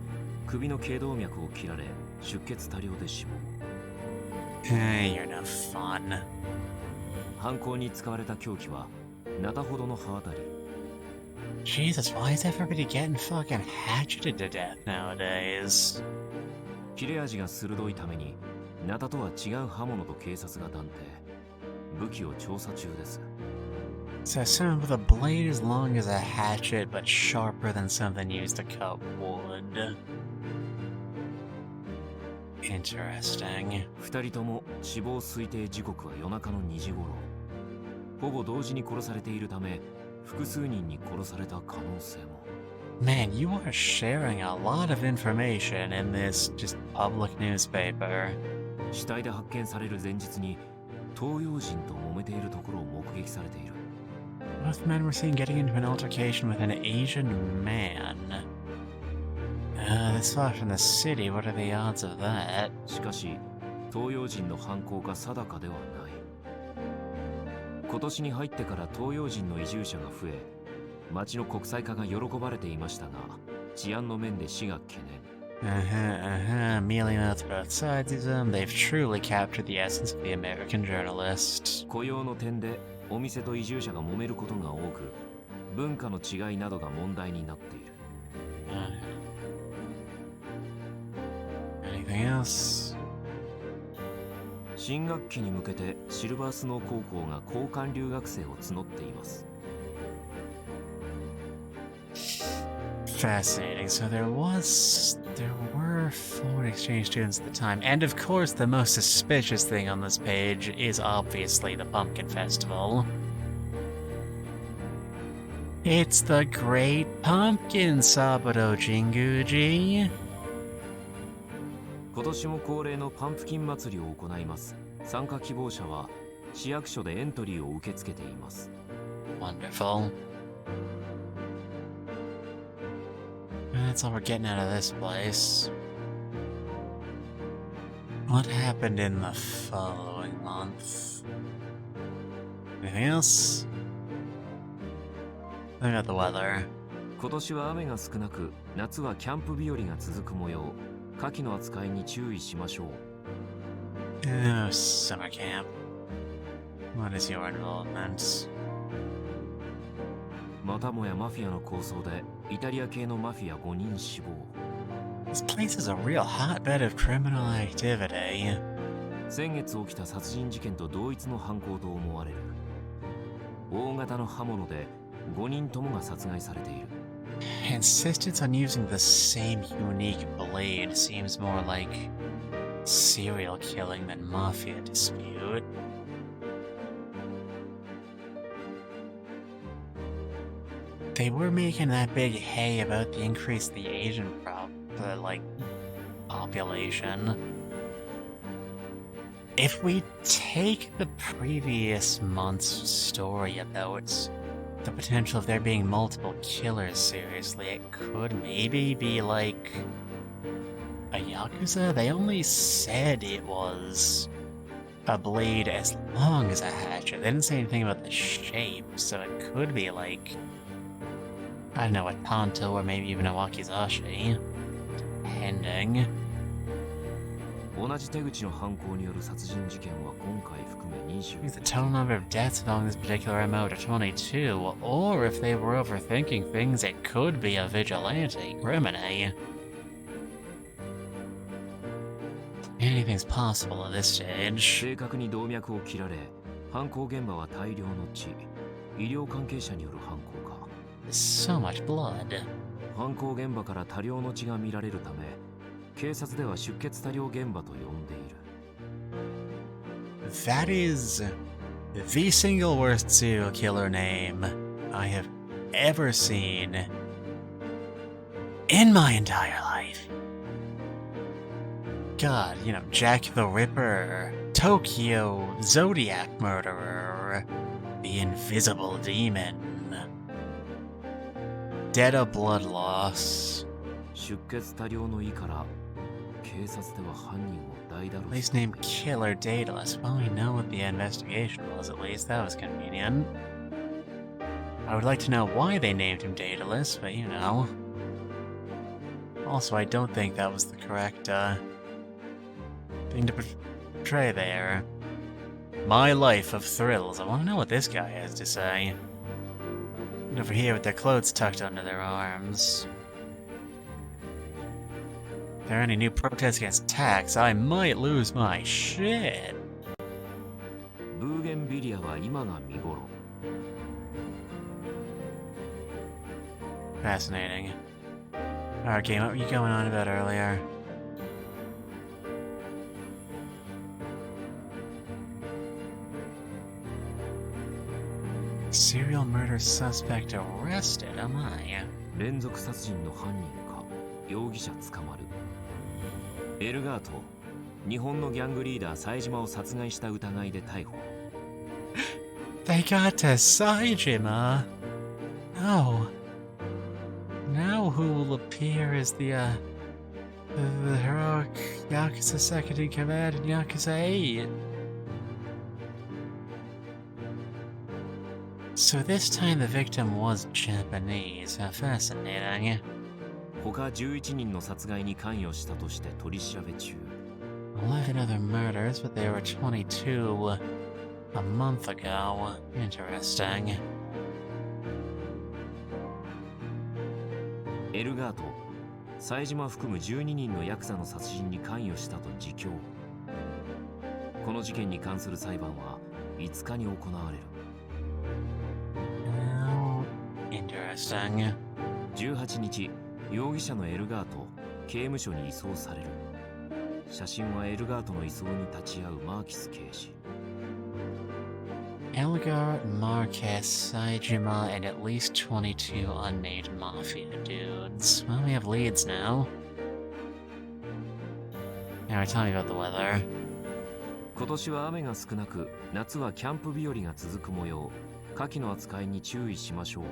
首の頸動脈を切られ出血多量で死亡。Hey, you're no fun. 犯行に使われた凶器はナタほどの刃渡り。Jesus, why is everybody getting fucking hatcheted to death nowadays? 切れ味が鋭いためにナタとは違う刃物と警察が断定。武器を調査中です。So someone with a blade as long as a hatchet, but sharper than something used to cut wood. Interesting. 2人とも死亡推定時刻は夜中の2時頃。ほぼ同時に殺されているため、複数人に殺された可能性も。Man, you are sharing a lot of information in this just public newspaper. 死体で発見される前日に東洋人と揉めているところを目撃されている。Both men were seen getting into an altercation with an Asian man. This far from the city, what are the odds of that? しかし、東洋人の犯行か定かではない。今年に入ってから東洋人の移住者が増え、町の国際化が喜ばれていましたが、治安の面で市が懸念。Mealy mouth both sidesism. They've truly captured the essence of the American journalist. 雇用の点でお店と移住者が揉めることが多く、文化の違いなどが問題になっている。Anything else? 新学期に向けてシルバースノー高校が交換留学生を募っています。Fascinating. So there were foreign exchange students at the time. And of course, the most suspicious thing on this page is obviously the Pumpkin Festival. It's the Great Pumpkin, Saburo Jinguji. 今年も恒例のパンプキン祭りを行います。参加希望者は市役所でエントリーを受け付けています。Wonderful. That's all we're getting out of this place. What happened in the following month? Anything else? I got the weather. 今年は雨が少なく、夏はキャンプ日和が続く模様。火器の扱いに注意しましょう。Oh, summer camp. What is your involvement? またもやマフィアの抗争でイタリア系のマフィア5人死亡。This place is a real hotbed of criminal activity. 先月起きた殺人事件と同一の犯行と思われる。大型の刃物で5人ともが殺害されている。Insistence on using the same unique blade seems more like serial killing than mafia dispute. They were making that big hay about the increase in the Asian population. If we take the previous month's story about the potential of there being multiple killers seriously, it could maybe be like a Yakuza? They only said it was a blade as long as a hatchet. They didn't say anything about the shape, so it could be like, I don't know, a Tanto or maybe even a Wakizashi. Depending. 同じ手口の犯行による殺人事件は今回含め20。 The total number of deaths along this particular MO to 22, or if they were overthinking things, it could be a vigilante crimine. Anything's possible at this stage. 正確に動脈を切られ、犯行現場は大量の血、医療関係者による犯行か。So much blood. 犯行現場から多量の血が見られるため、警察では出血多量現場と呼んでいる。 That is the single worst serial killer name I have ever seen in my entire life. God, you know, Jack the Ripper, Tokyo Zodiac Murderer, the Invisible Demon, Dead of Blood Loss. 出血多量の胃から警察では犯人をダイダル At least named Killer Daedalus. Well, we know what the investigation was, at least. That was convenient. I would like to know why they named him Daedalus, but you know. Also, I don't think that was the correct, thing to portray there. My life of thrills. I want to know what this guy has to say. And over here with their clothes tucked under their arms. If there are any new protests against tax, I might lose my shit. ブーゲンビリアは今が見頃。 Fascinating. Alright, game, what were you going on about earlier? Serial murder suspect arrested, am I? 連続殺人の犯人か容疑者捕まる。エルガート、日本のギャングリーダー冴島を殺害した疑いで逮捕。 They got to Saejima. No. Now who will appear as the heroic Yakuza second in command in Yakuza 8? So this time the victim was Japanese. How fascinating. 他11人の殺害に関与したとして取り調べ中。 11 other murders, but they were 22 a month ago. Interesting. エルガート、冴島含む12人のヤクザの殺人に関与したと自供。この事件に関する裁判は5日に行われる。 Oh, interesting. 18日、容疑者のエルガート、刑務所に移送される。写真はエルガートの移送に立ち会うマーキス刑事。 Elgar, Marquez, Saejima, and at least 22 unnamed mafia dudes. Well, we have leads now. Now, tell me about the weather. 今年は雨が少なく、夏はキャンプ日和が続く模様。火器の扱いに注意しましょう。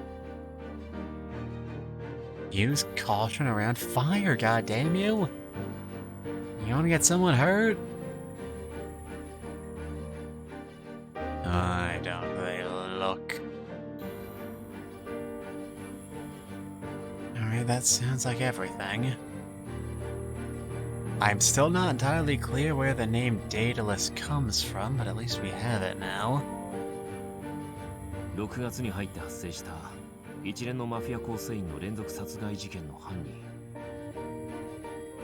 Use caution around fire, goddamn you! You wanna get someone hurt? I don't they look. Alright, that sounds like everything. I'm still not entirely clear where the name Daedalus comes from, but at least we have it now. 6月に入って発生した一連のマフィア構成員の連続殺害事件の犯人。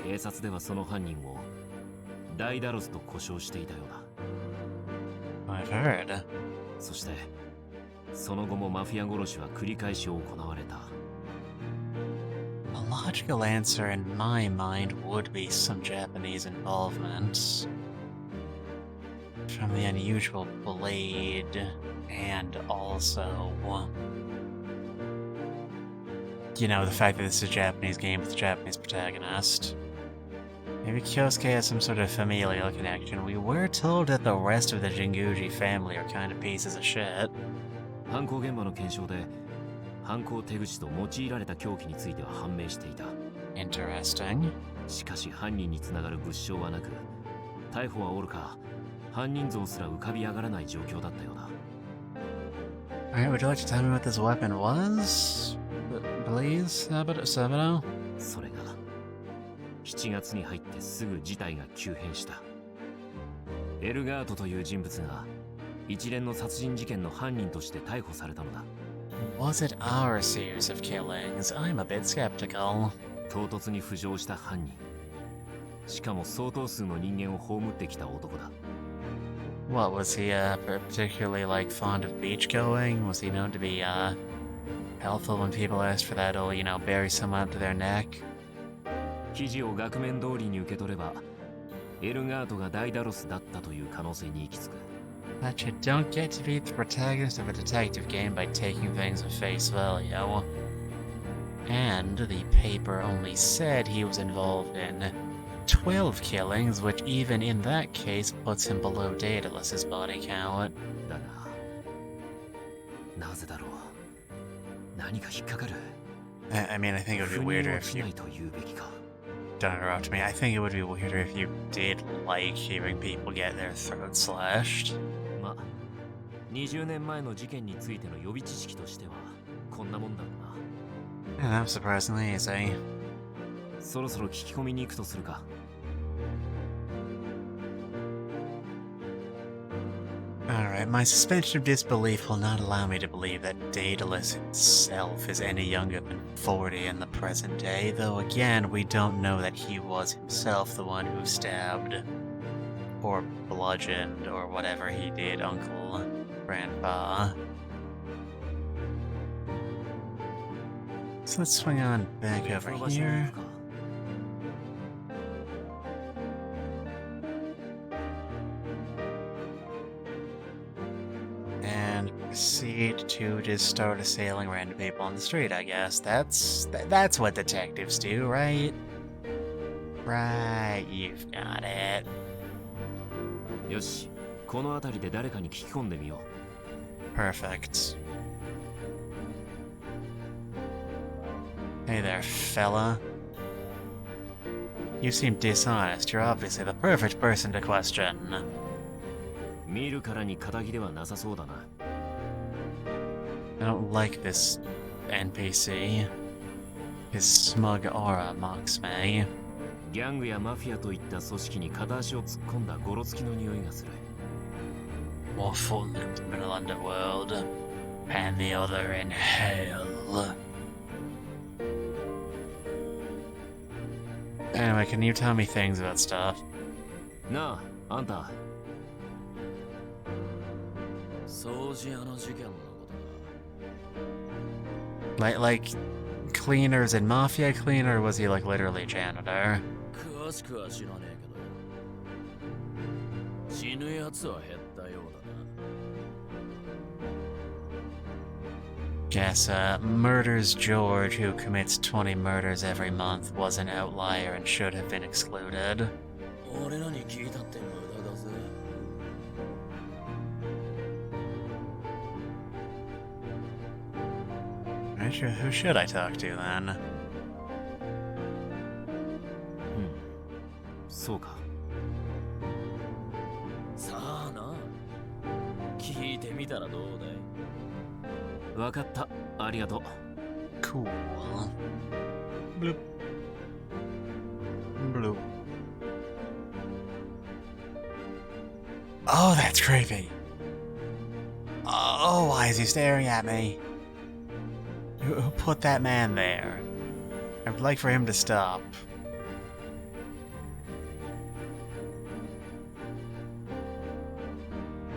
警察ではその犯人をダイダロスと呼称していたようだ。 I've heard. そしてその後もマフィア殺しは繰り返し行われた。 A logical answer in my mind would be some Japanese involvement. From the unusual blade, and also, you know, the fact that this is a Japanese game with a Japanese protagonist. Maybe Kyosuke has some sort of familial connection. We were told that the rest of the Jinguji family are kind of pieces of shit. 犯行現場の検証で犯行手口と用いられた凶器については判明していた。 Interesting. しかし犯人につながる物証はなく、逮捕はおろか犯人像すら浮かび上がらない状況だったようだ。 Alright, would you like to tell me what this weapon was? Please, Saburo? それが7月に入ってすぐ事態が急変した。エルガートという人物が一連の殺人事件の犯人として逮捕されたのだ。 Was it our series of killings? I'm a bit skeptical. 唐突に浮上した犯人。しかも相当数の人間を葬ってきた男だ。 What, was he, particularly, like, fond of beach going? Was he known to be, helpful when people asked for that, you know, bury someone up to their neck? 記事を額面通りに受け取れば、エルガートがダイダロスだったという可能性に行き着く。 But you don't get to be the protagonist of a detective game by taking things at face value. And the paper only said he was involved in 12 killings, which even in that case puts him below Daedalus's body count. だが、なぜだろう。何か引っかかる。 I mean, I think it would be 腑に weirder 落 if ち you... ないと言うべきか。 Don't interrupt me. I think it would be weirder if you did like hearing people get their throats slashed. まあ、20年前の事件についての予備知識としてはこんなもんだろうな。 And that was surprisingly easy. そろそろ聞き込みに行くとするか。 Alright, my suspension of disbelief will not allow me to believe that Daedalus himself is any younger than 40 in the present day, though again, we don't know that he was himself the one who stabbed, or bludgeoned, or whatever he did Uncle Grandpa. So let's swing on back over 別の場所に行 here. くか。 And proceed to just start assailing random people on the street, I guess. That's what detectives do, right? Right, you've got it. よし、この辺りで誰かに聞き込んでみよ Perfect. Hey there, fella. You seem dishonest. You're obviously the perfect person to question. う。見るからに仇ではなさそうだな。 I don't like this NPC. His smug aura mocks me. ギャングやマフィアといった組織に片足を突っ込んだゴロつきの匂いがする。 One foot in the criminal underworld, and the other in hell. Anyway, can you tell me things about stuff? なあ、あんた。掃除屋の事件のこと Like cleaners and mafia cleaner, or was he like literally janitor? だ。詳しくは知らねえけど、死ぬやつは減ったようだな。 Guess, Murders George, who commits 20 murders every month, was an outlier and should have been excluded. 俺らに聞いたって無駄だぜ。 Who should I talk to then? そうか。さあな、聞いてみたらどうだい。わかった。ありがとう。 Cool. Bloop. Bloop. Oh, that's creepy. Oh, why is he staring at me? Who put that man there? I would like for him to stop.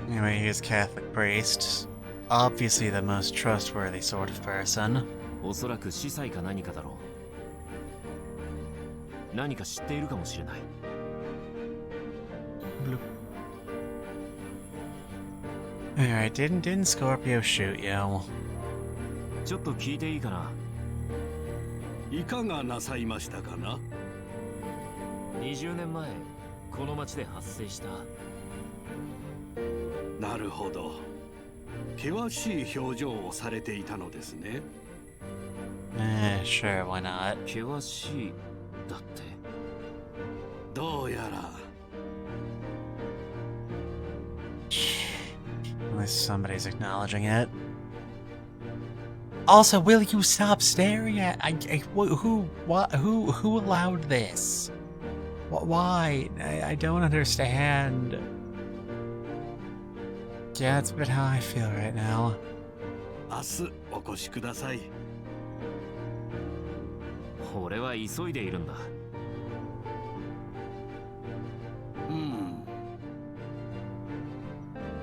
Anyway, he's a Catholic priest. Obviously the most trustworthy sort of person. おそらく司祭か何かだろう。何か知っているかもしれない。 Alright, didn't Scorpio shoot you? ちょっと聞いていいかな。いかがなさいましたかな。 20年前、この町で発生した。なるほど。険しい表情をされていたのですね。Sure, why not? 険しいだって。どうやら Unless somebody's acknowledging it. Also, will you stop staring at? Who allowed this? Why? I don't understand. Yeah, that's a bit how I feel right now. 明日お越しください。俺は急いでいるんだ。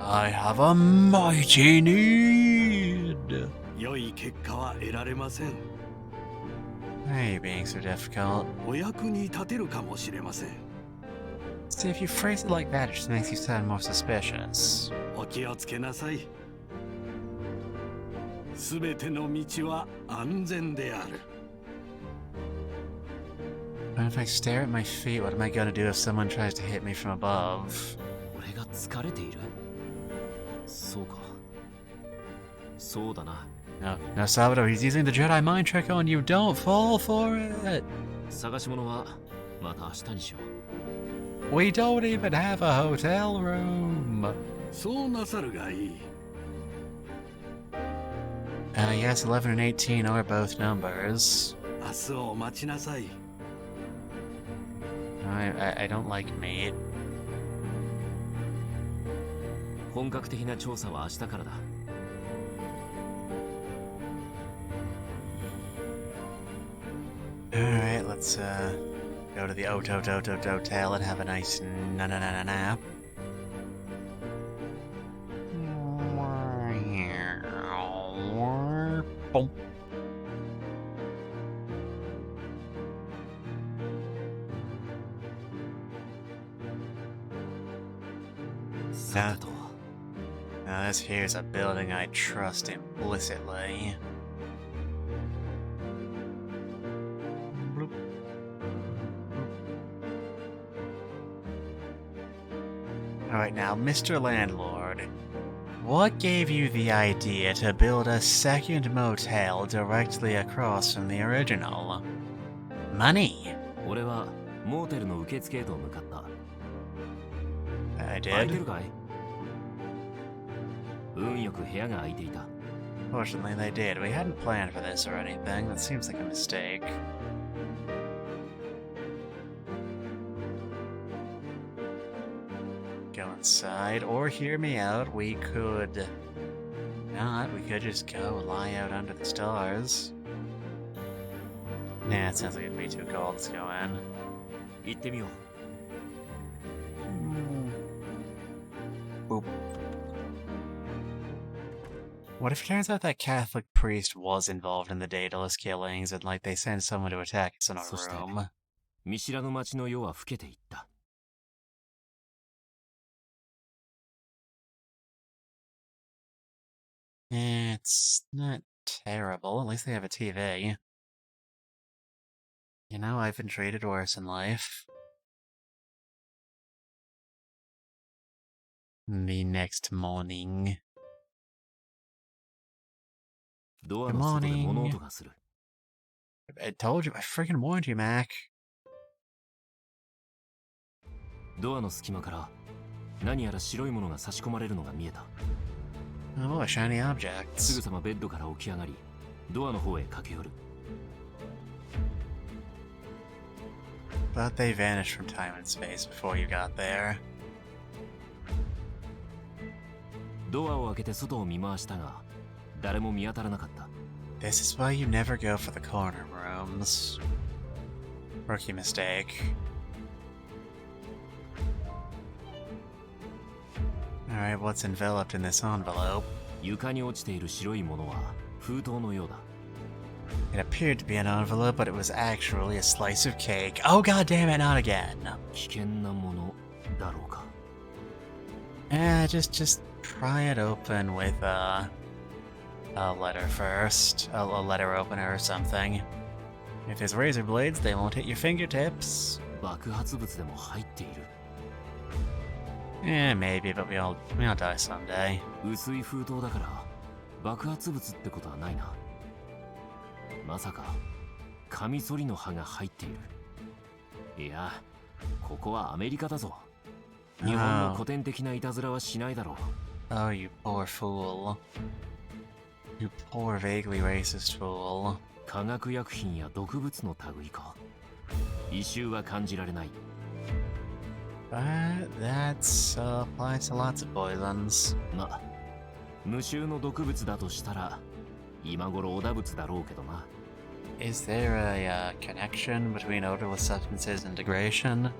I have a mighty need. 良い結果は得られません。Why are you being so difficult? お役に立てるかもしれません。 See, if you phrase it like that, it just makes you sound more suspicious. お気をつけなさい。すべての道は安全である。 But if I stare at my feet, what am I gonna do if someone tries to hit me from above? 俺が疲れている？そうか。そうだな。 No, Saburo, he's using the Jedi mind trick on you. Don't fall for it. 探し物はまた明日にしよう。 We don't even have a hotel room. そうなさるがいい。 Yes, 11 and 18 are both numbers. 明日を待ちなさい。 I don't like meat. 本格的な調査は明日からだ。 Alright, let's go to the hotel and have a nice nap. Boom. Now this here's a building I trust implicitly. Bloop. Alright, now, Mr. Landlord, what gave you the idea to build a second motel directly across from the original? Money. 俺はモーテルの受付へと向かった。 I 空いて did. るかい？運よく部屋が空いていた。 Fortunately, they did. We hadn't planned for this or anything. That seems like a mistake. Go inside, or hear me out. We could not. We could just go lie out under the stars. Nah, it sounds like it'd be too cold. Let's go in. 行ってみよう。 Boop. What if it turns out that Catholic priest was involved in the Daedalus killings and, like, they send someone to attack us in our そして room? 見知らぬ街の夜は更けていった。 It's not terrible. At least they have a TV. You know, I've been treated worse in life. The next morning. ドアの外で物音がする。 I told you, I freaking warned you, Mac. ドアの隙間から何やら白いものが差し込まれるのが見えた。 Oh, shiny すぐ objects. さまベッドから起き上がり、ドアの方へ駆け寄る。 But they vanished from time and space before you got there. ドアを開けて外を見回したが、誰も見当たらなかった。 This is why you never go for the corner rooms. Rookie mistake. Alright, what's enveloped in this envelope? 床に落ちている白いものは封筒のようだ。 It appeared to be an envelope, but it was actually a slice of cake. Oh, god damn it, not again. 危険なものだろうか。 Just pry it open with a letter first. A letter opener or something. If there's razor blades, they won't hit your fingertips. 爆発物でも入っている。 Maybe, but we all die someday. 薄い封筒だから爆発物ってことはないな。まさかカミソリの刃が入っている。いや、ここはアメリカだぞ。日本の古典的ないたずらはしないだろう。 Oh, you poor fool. You poor vaguely racist fool. 化学薬品や毒物の類か。異臭は感じられない。 But that applies to lots of poisons. ま、無臭の毒物だとしたら今頃オダ物だろうけどな。 Is there a connection between odorless substances and degradation?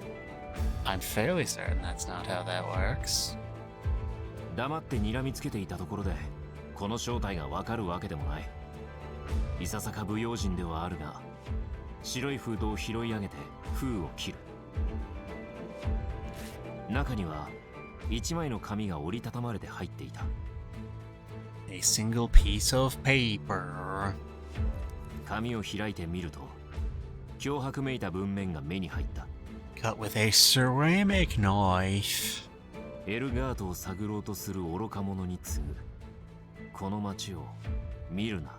I'm fairly certain that's not how that works. 黙って睨みつけていたところでこの正体がわかるわけでもない。いささか不用心ではあるが、白い封筒を拾い上げて封を切る。中には一枚の紙が折りたたまれて入っていた。A single piece of paper. 紙を開いてみると、脅迫めいた文面が目に入った。Cut with a ceramic knife. エルガートを探ろうとする愚か者に次ぐ。この町を見るな、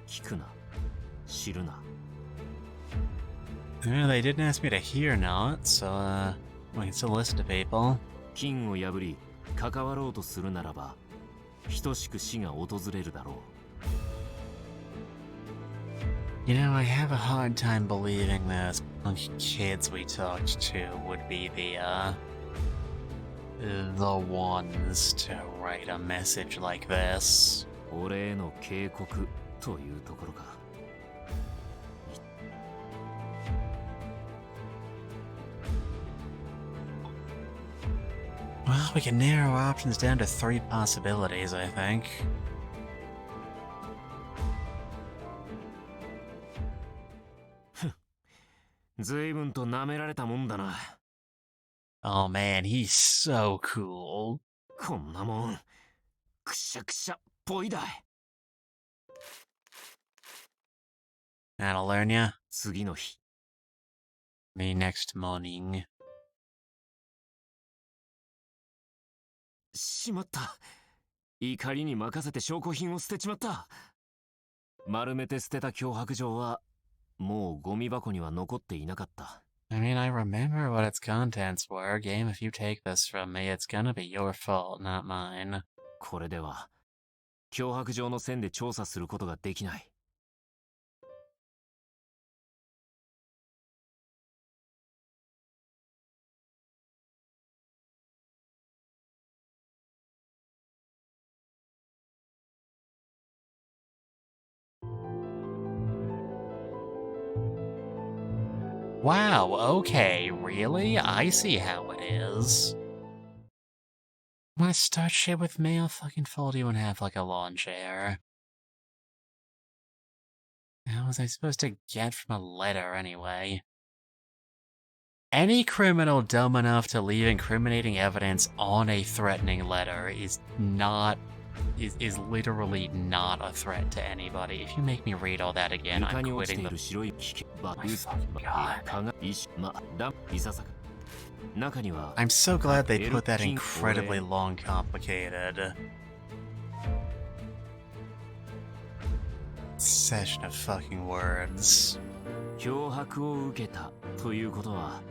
聞くな、知るな。They didn't ask me to hear not, so we can still listen to people. 金を破り関わろうとするならば、等しく死が訪れるだろう。You know, I have a hard time believing those punk kids we talked to would be the ones to write a message like this. 俺への警告というところか。Well, we can narrow options down to 3 possibilities, I think. 随分と舐められたもんだな。Oh man, he's so cool. こんなもん、くしゃくしゃっぽいだい。That'll learn ya. 次の日。The next morning. しまった。怒りに任せて証拠品を捨てちまった。丸めて捨てた脅迫状はもうゴミ箱には残っていなかった。I mean, I remember what its contents were. Game, if you take this from me, it's gonna be your fault, not mine. これでは脅迫状の線で調査することができない。Wow, okay, really? I see how it is. Wanna start shit with me? I'll fucking fold you in half like a lawn chair. How was I supposed to get from a letter anyway? Any criminal dumb enough to leave incriminating evidence on a threatening letter is literally not a threat to anybody. If you make me read all that again, 床 I'm に落ちて quitting いる the... 白い危険 My fucking god. いささか。中には I'm so glad they put that King incredibly Ore. long, complicated session of fucking words. 脅迫を受けたということは、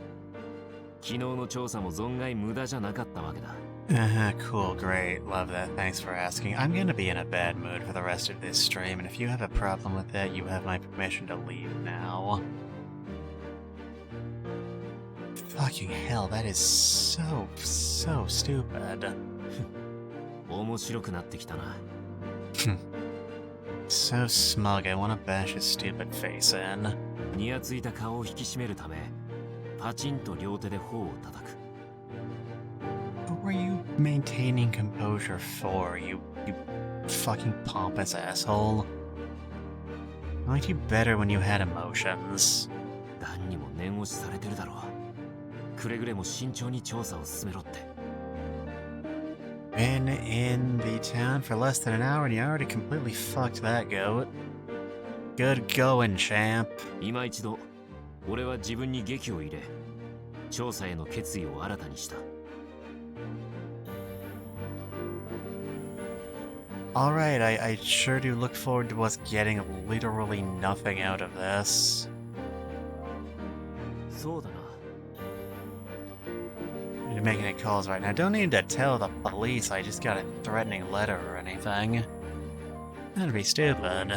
昨日の調査も存外無駄じゃなかったわけだ。Cool, great, love that, thanks for asking. I'm gonna be in a bad mood for the rest of this stream, and if you have a problem with that, you have my permission to leave now. Fucking hell, that is so stupid. 面白くなってきたな。So smug, I wanna bash his stupid face in. にやついた顔を引き締めるため、パチンと両手で頬を叩く。What were you maintaining composure for, you fucking pompous asshole? Aren't you better when you had emotions? 何にも念押しされてるだろう。くれぐれも慎重に調査を進めろって。Been in the town for less than an hour and you already completely fucked that goat. Good going, champ. 今一度、俺は自分に劇を入れ、調査への決意を新たにした。Alright, I sure do look forward to us getting literally nothing out of this. そうだな。You're making any calls right now. Don't need to tell the police I just got a threatening letter or anything. That'd be stupid.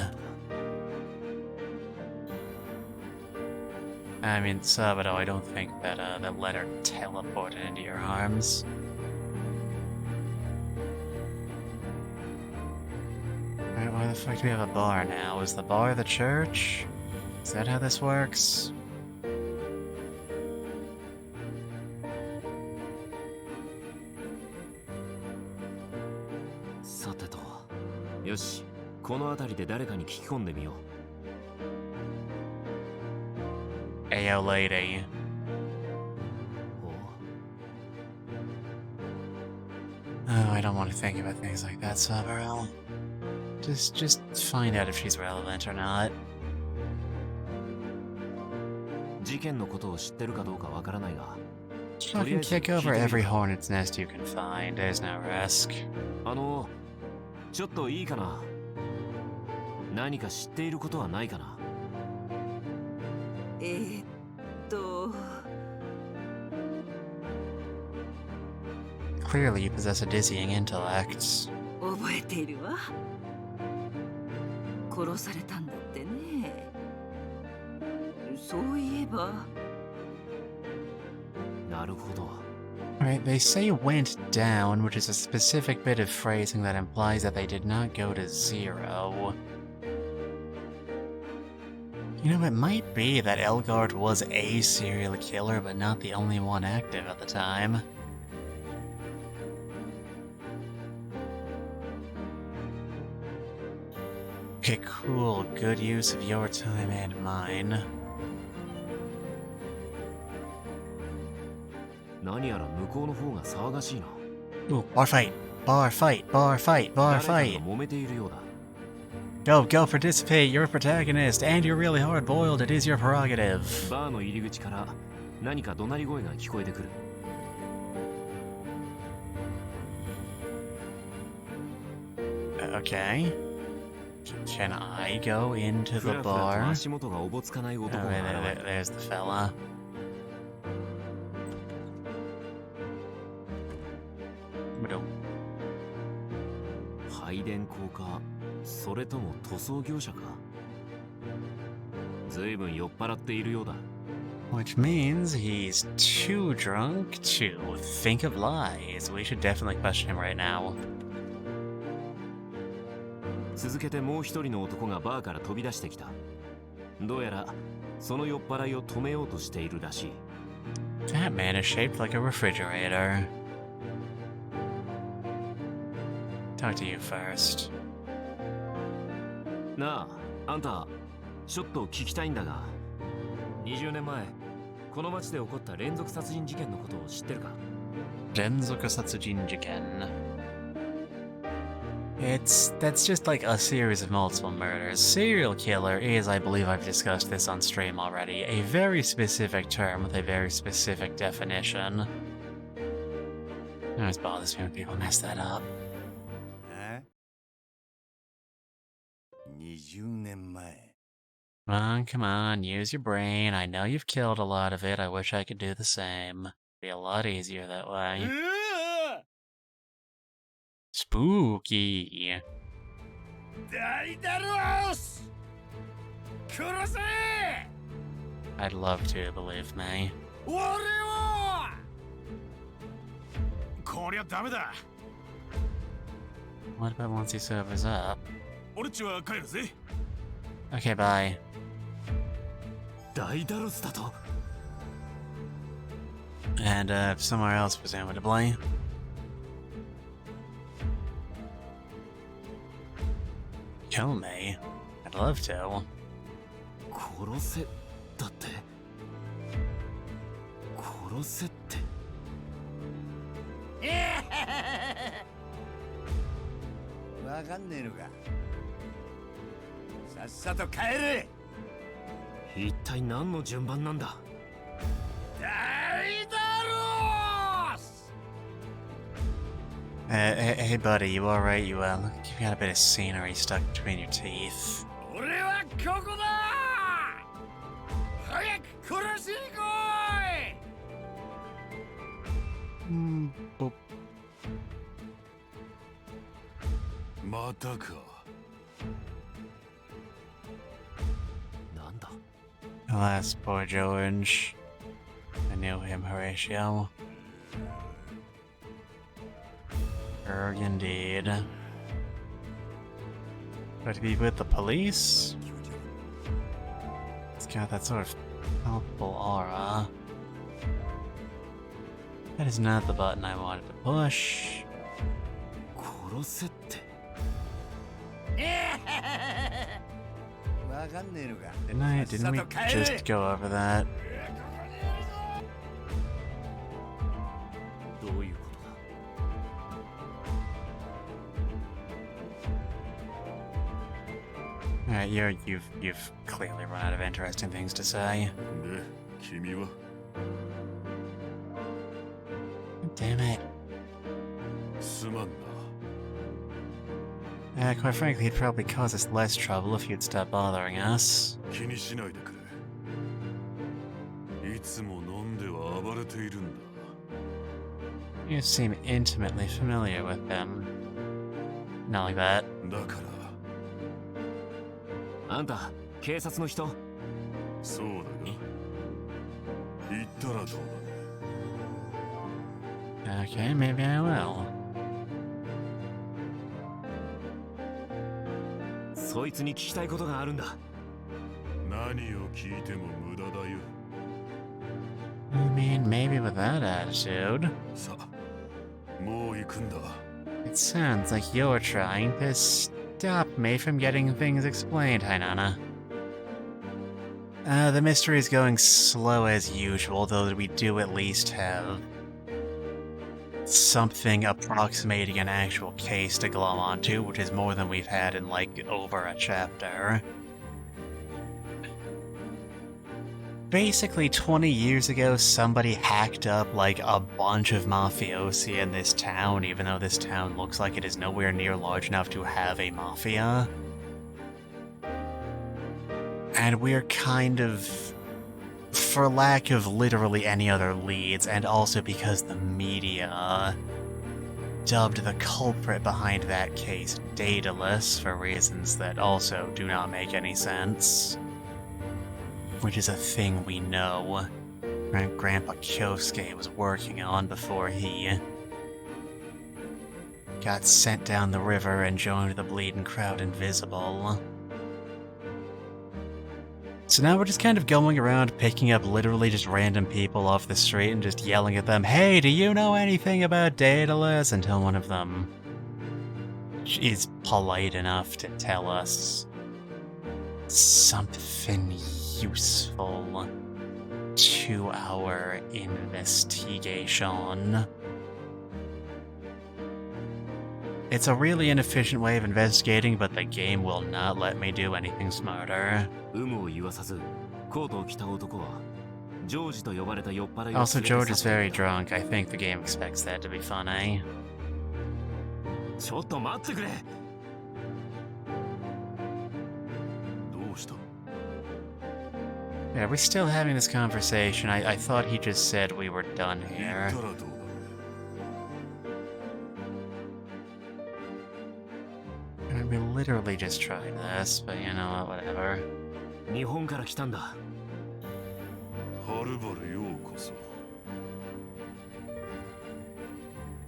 I mean, Saburo, I don't think that that letter teleported into your arms. Alright, why the fuck do we have a bar now? Is the bar the church? Is that how this works? さてと、よし、この辺りで誰かに聞き込んでみよう。Ayo, lady. ほう Oh, I don't want to think about things like that, Saburo. Just find out if she's relevant or not. 事件のことを知ってるかどうかわからないが、 Fucking kick over every hornet's nest you can find. There's no risk. ちょっといいかな。何か知っていることはないかな。Clearly, you possess a dizzying intellect. 覚えているわ。殺されたんだってね。そういえば。なるほど。 Right, they say went down, which is a specific bit of phrasing that implies that they did not go to zero. You know, it might be that Elgard was a serial killer, but not the only one active at the time. Okay, cool. Good use of your time and mine. 何やら向こうの方が騒がしいな。 Ooh, bar fight! Bar fight! Bar fight! Bar 誰かが fight! 揉めているようだ。 Go participate! You're a protagonist, and you're really hard-boiled. It is your prerogative. バーの入り口から何か怒鳴り声が聞こえてくる。 Okay. Can I go into ふ the らふらと bar? 足元がおぼつかない Oh, 男が現れ there's the fella. What 配電工か、それとも塗装業者か。ずいぶん酔っ払っているようだ。 Which means he's too drunk to think of lies. We should definitely question him right now. 続けてもう一人の男がバーから飛び出してきた。どうやらその酔っ払いを止めようとしているらしい。 That man is shaped like a refrigerator. Talk to you first. なあ、あんた、ちょっと聞きたいんだが、20年前、この町で起こった連続殺人事件のことを知ってるか？ Renzoku Satsujin Jiken. That's just like a series of multiple murders. Serial killer is, I believe I've discussed this on stream already, a very specific term with a very specific definition. It always bothers me when people mess that up. 20年前。 Come on, use your brain. I know you've killed a lot of it. I wish I could do the same. Be a lot easier that way. Spooky. DAEDALUS! 殺せ! I'd love to, believe me. 俺を! こりゃダメだ. What about once he sobers up? 俺っちは帰るぜ. Okay, bye. ダイダルスだと? And, somewhere else, presumably. Kill me? I'd love to. 殺せだって。殺せって。わかんねえのか。さっさと帰れ。一体何の順番なんだ。Hey, buddy, you alright? You, look like you've got a bit of scenery stuck between your teeth. 俺はここだ。早く殺しに来い。Boop. またか。なんだ。 Alas, poor George. I knew him, Horatio. Indeed. But to be with the police? It's got that sort of palpable aura. That is not the button I wanted to push. 殺せって。わ Didn't we just go over that? どういうことだ？ Alright, you've clearly run out of interesting things to say. で、君は Damn it. すまんな。 Quite frankly, it'd probably cause us less trouble if you'd stop bothering us. 気にしないでくれ。いつも飲んでは暴れているんだ。 You seem intimately familiar with them. Not like that. だから、あんた警察の人？そうだが、言ったらどうだね。 Okay, maybe I will. そいつに聞きたいことがあるんだ。何を聞いても無駄だよ。 I mean, maybe with that attitude. さあ、もう行くんだ。 It sounds like you're trying to stop me from getting things explained, Hainana. The mystery is going slow as usual, though we do at least have something approximating an actual case to glom onto, which is more than we've had in, like, over a chapter. Basically, 20 years ago, somebody hacked up, like, a bunch of mafiosi in this town, even though this town looks like it is nowhere near large enough to have a mafia. And we're kind of, for lack of literally any other leads, and also because the media dubbed the culprit behind that case DAEDALUS for reasons that also do not make any sense. Which is a thing we know Grandpa Kyosuke was working on before he got sent down the river and joined the bleeding crowd invisible. So now we're just kind of going around picking up literally just random people off the street and just yelling at them, "Hey, do you know anything about DAEDALUS?" until one of them is polite enough to tell us something useful to our investigation. It's a really inefficient way of investigating, but the game will not let me do anything smarter. 有無を言わさず、コートを着た男はジョージと呼ばれた酔っ払いを Also, 連れて George is 去った very drunk. I think the game expects that to be funny. ちょっと待ってくれ。どうした？ Yeah, are we still having this conversation? I thought he just said we were done 言 here. ったらどうだね。 I mean, we literally just tried this, but you know what, whatever. 日本から来たんだ。はるばるようこそ。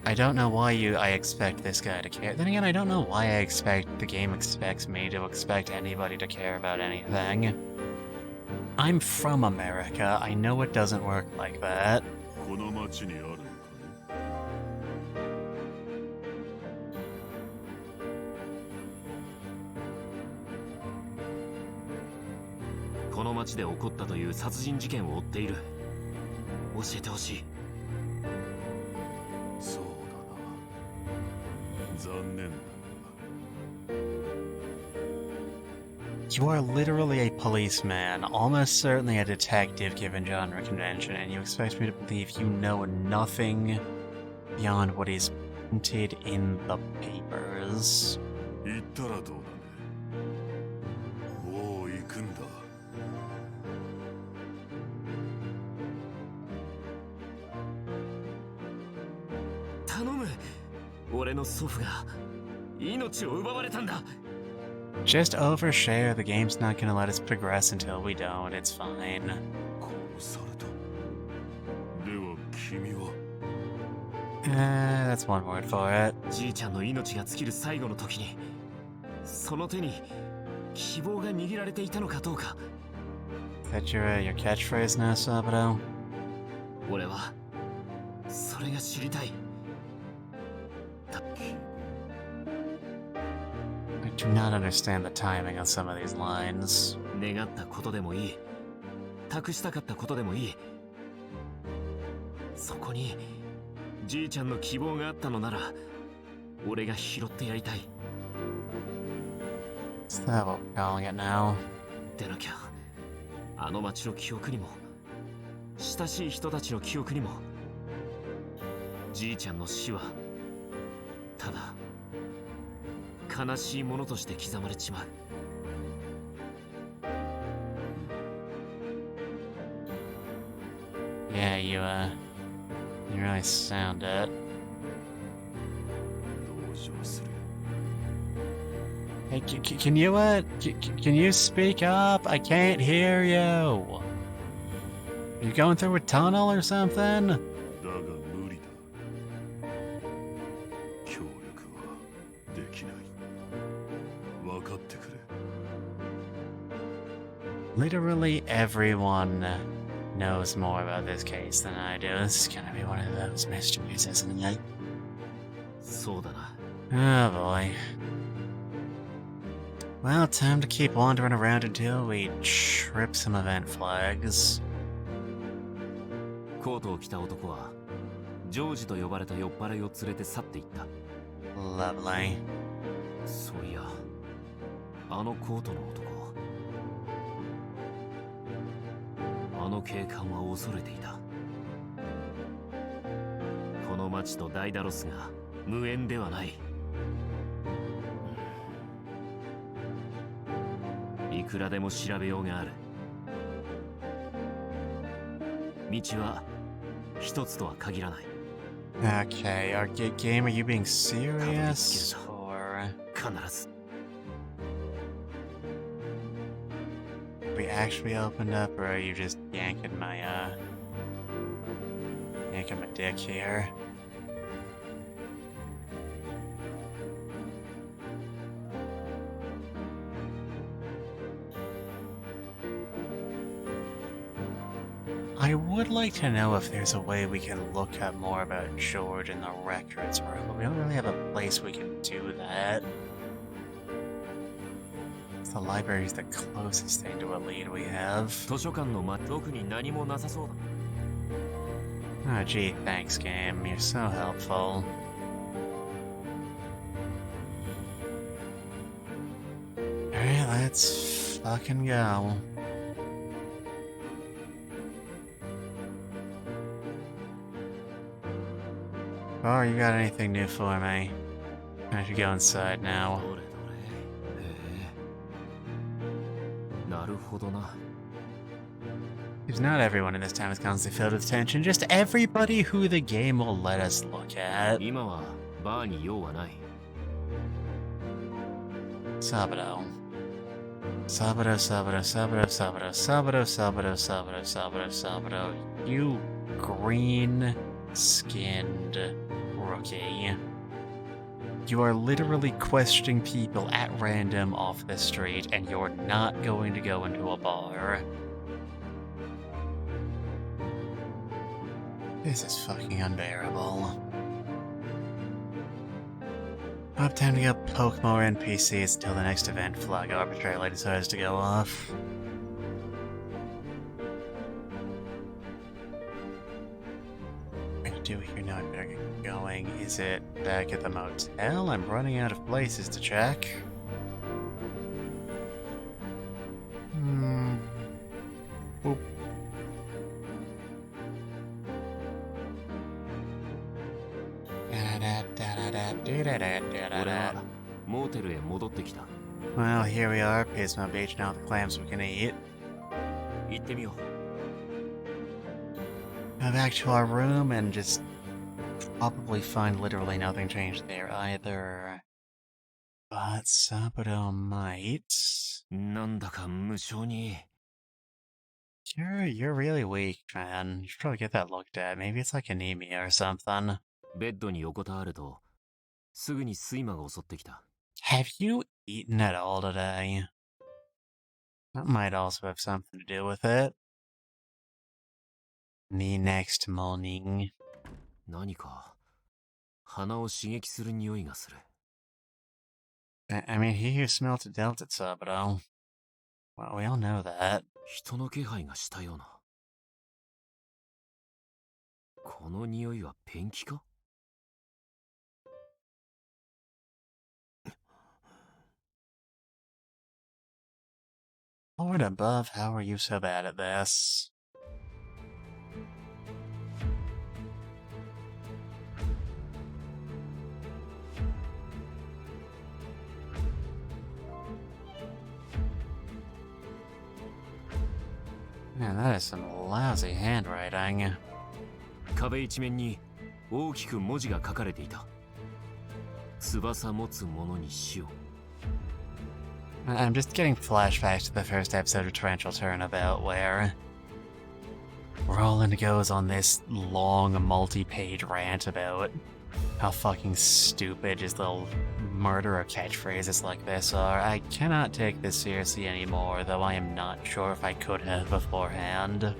I don't know why I expect this guy to care. Then again, I don't know why I expect the game expects me to expect anybody to care about anything. I'm from America. I know it doesn't work like that. この町にあるのかね。 この町で起こったという殺人事件を追っている。教えてほしい。そうだな。残念だが。 You are literally a policeman, almost certainly a detective given genre convention, and you expect me to believe you know nothing beyond what is printed in the papers. 言ったらどうだね。もう行くんだ。 頼む。俺の祖父が命を奪われたんだ。 Just overshare. The game's not gonna let us progress until we don't. It's fine. 殺された。では君は。 That's one word for it. じいちゃんの命が尽きる最後の時に、その手に希望が握られていたのかどうか。 Is that your catchphrase now, Saburo? 俺はそれが知りたい。 I do not understand the timing on some of these lines. 願ったことでもいい、託したかったことでもいい。そこにじいちゃんの希望があったのなら俺が拾ってやりたい。 Is that what we're calling it now? でなきゃあの町の記憶にも親しい人たちの記憶にもじいちゃんの死はただ悲しいものとして刻まれちまう。Yeah, you really sound it. 同情する。 Hey, can you can you speak up? I can't hear you. Are you going through a tunnel or something? だが無理だ。協力はできない。分かってくれ。 Literally everyone knows more about this case than I do. This is gonna be one of those mysteries, isn't it? そうだな。 Oh boy. Well, time to keep wandering around until we trip some event flags. コートを着た男はジョージと呼ばれた酔っ払いを連れて去っていった。 Lovely. そういや、あのコートの男、あの警官は恐れていた。この町とダイダロスが無縁ではない。いくらでも調べようがある。道は一つとは限らない。 Okay, our game, are you being serious? Or 必ず。 we actually opened up, or are you just yanking my dick here? I would like to know if there's a way we can look up more about George in the records room, but we don't really have a place we can do that. The library is the closest thing to a lead we have. 図書館の特に何もなさそうだ。 Oh gee, thanks game, you're so helpful. Alright, let's fucking go. Oh, you got anything new for me? I should go inside now. どれどれ。へえ。なるほどな。 Because not everyone in this town is constantly filled with tension, just everybody who the game will let us look at. 今はバーに用はない。 Saburo. Saburo, Saburo, Saburo, Saburo, Saburo, Saburo, Saburo, Saburo, Saburo. You green-skinned rookie. You are literally questioning people at random off the street, and you're not going to go into a bar. This is fucking unbearable. Up, time to go poke more NPCs until the next event flag arbitrarily decides to go off. I do hear now I better get going. Is it back at the motel? I'm running out of places to check. Boop. 俺はモーテルへ戻ってきた。 Well, here we are, Pismo Beach, now the clams we can eat. 行ってみよう。 Go back to our room and just probably find literally nothing changed there either. But Saburo might. なんだか無性に。 You're really weak, man. You should probably get that looked at. Maybe it's like anemia or something. ベッドに横たわるとすぐに睡魔が襲ってきた。 Have you eaten at all today? That might also have something to do with it. The next morning. 何か鼻を刺激する匂いがする。 I mean, he who smelt it dealt it, Saburo. Well, we all know that. 人の気配がしたような。この匂いはペンキか？ Lord above, how are you so bad at this? Man, that is some lousy handwriting. 壁一面に大きく文字が書かれていた。翼持つ者に死を。 I'm just getting flashbacks to the first episode of Torrential Turnabout where Roland goes on this long multi-page rant about how fucking stupid his little murderer catchphrases like this are. I cannot take this seriously anymore, though I am not sure if I could have beforehand.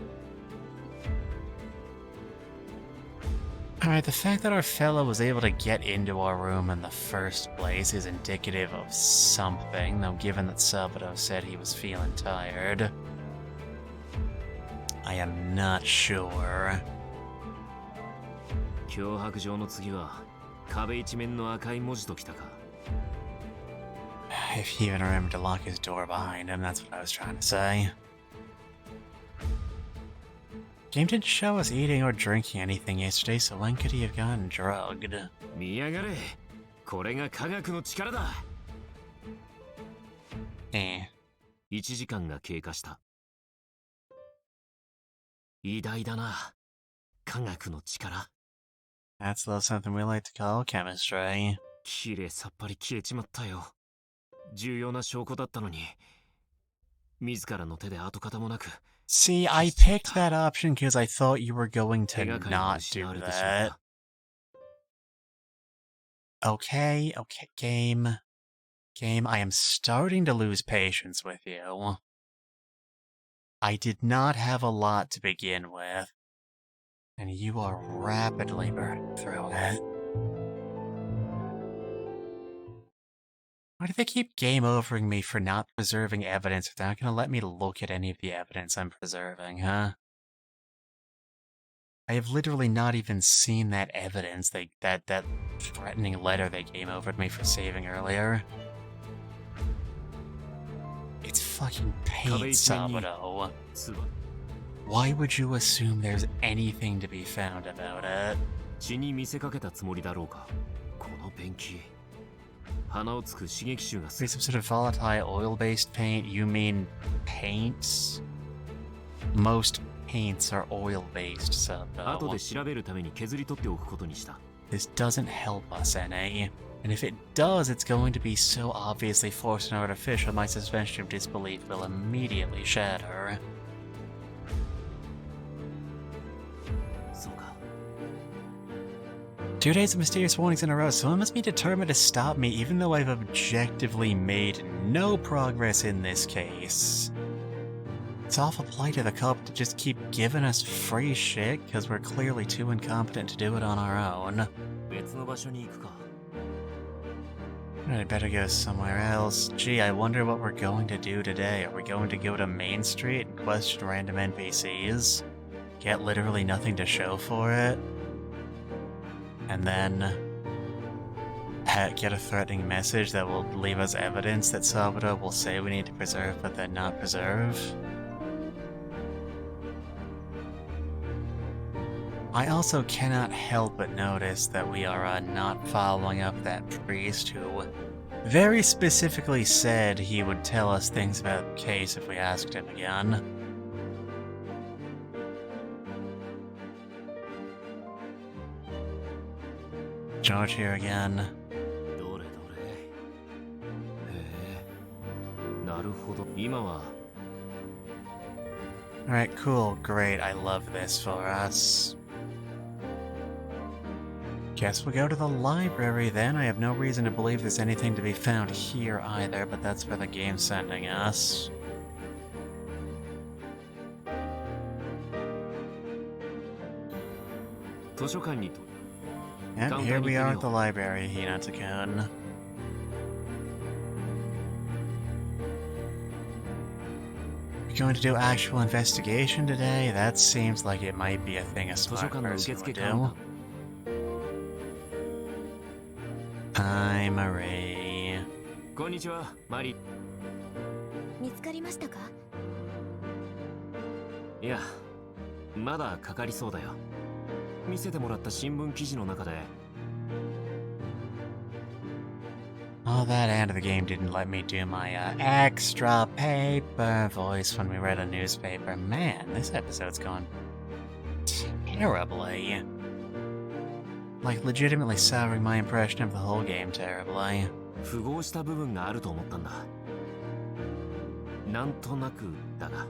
Alright, the fact that our fellow was able to get into our room in the first place is indicative of something, though given that Saburo said he was feeling tired, I am not sure. 脅迫状の次は壁一面の赤い文字ときたか。 If he even remembered to lock his door behind him, that's what I was trying to say. Game didn't show us eating or drinking anything yesterday, so when could he have gotten drugged? 見やがれ。これが科学の力だ。1時間が経過した。偉大だな。科学の力。 That's a little something we like to call chemistry. きれいさっぱり消えちまったよ。重要な証拠だったのに。自らの手で跡形もなく。 See, I picked that option because I thought you were going to not do that. Okay, game. Game, I am starting to lose patience with you. I did not have a lot to begin with, and you are rapidly burning through it. Why do they keep game overing me for not preserving evidence if they're not going to let me look at any of the evidence I'm preserving, huh? I have literally not even seen that evidence, that threatening letter they game overed me for saving earlier. It's fucking paint, Saburo. Why would you assume there's anything to be found about it? 血に見せかけたつもりだろうか。このペンキ。 Some sort of volatile oil-based paint? You mean paints? Most paints are oil-based, so this doesn't help us any. And if it does, it's going to be so obviously forced and artificial, my suspension of disbelief will immediately shatter. 2 days of mysterious warnings in a row. Someone must be determined to stop me, even though I've objectively made no progress in this case. It's awful polite of the cop to just keep giving us free shit, because we're clearly too incompetent to do it on our own. I'd better go somewhere else. Gee, I wonder what we're going to do today. Are we going to go to Main Street and question random NPCs? Get literally nothing to show for it? And then get a threatening message that will leave us evidence that Saburo will say we need to preserve but then not preserve? I also cannot help but notice that we are not following up that priest who very specifically said he would tell us things about the case if we asked him again. George here again. Alright, cool, great, I love this for us. Guess we'll go to the library then. I have no reason to believe there's anything to be found here either, but that's where the game's sending us. And here we are at the library, Hinata-kun. Going to do actual investigation today? That seems like it might be a thing a 図書 smart 館の受 person 付 would カウン do. ター I'm a Ray. こんにちはマリ。見つかりましたか？いやまだかかりそうだよ。見せてもらった新聞記事の中で Oh, that end of the game didn't let me do my extra paper voice when we read a newspaper. Man, this episode's gone terribly. Like, legitimately souring my impression of the whole game terribly. 符合した部分があると思ったんだ。なんとなくだが。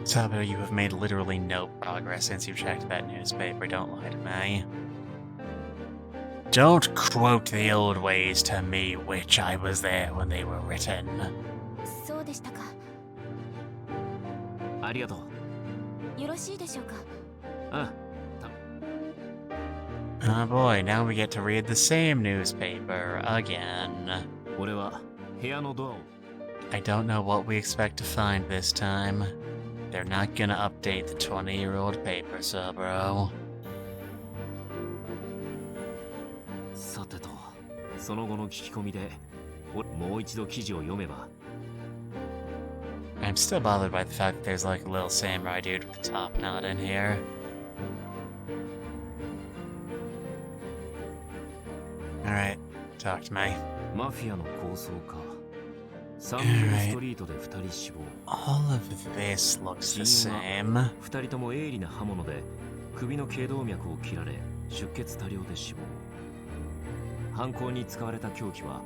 Saburo, you have made literally no progress since you checked that newspaper. Don't lie to me. Don't quote the old ways to me, which I was there when they were written. そうでしたか。ありがとう。よろしいでしょうか。うん。 Oh boy, now we get to read the same newspaper again. 俺は部屋のドアを I don't know what we expect to find this time. They're not gonna update the 20-year-old paper, Saburo. さてと、その後の聞き込みでもう一度記事を読めば I'm still bothered by the fact that there's like a little samurai dude with the top knot in here. Alright, talk to me. マフィアの構想か。サンミルストリートで2人死亡。 All of this looks the same. 2人とも鋭利な刃物で首の頸動脈を切られ出血多量で死亡。犯行に使われた凶器は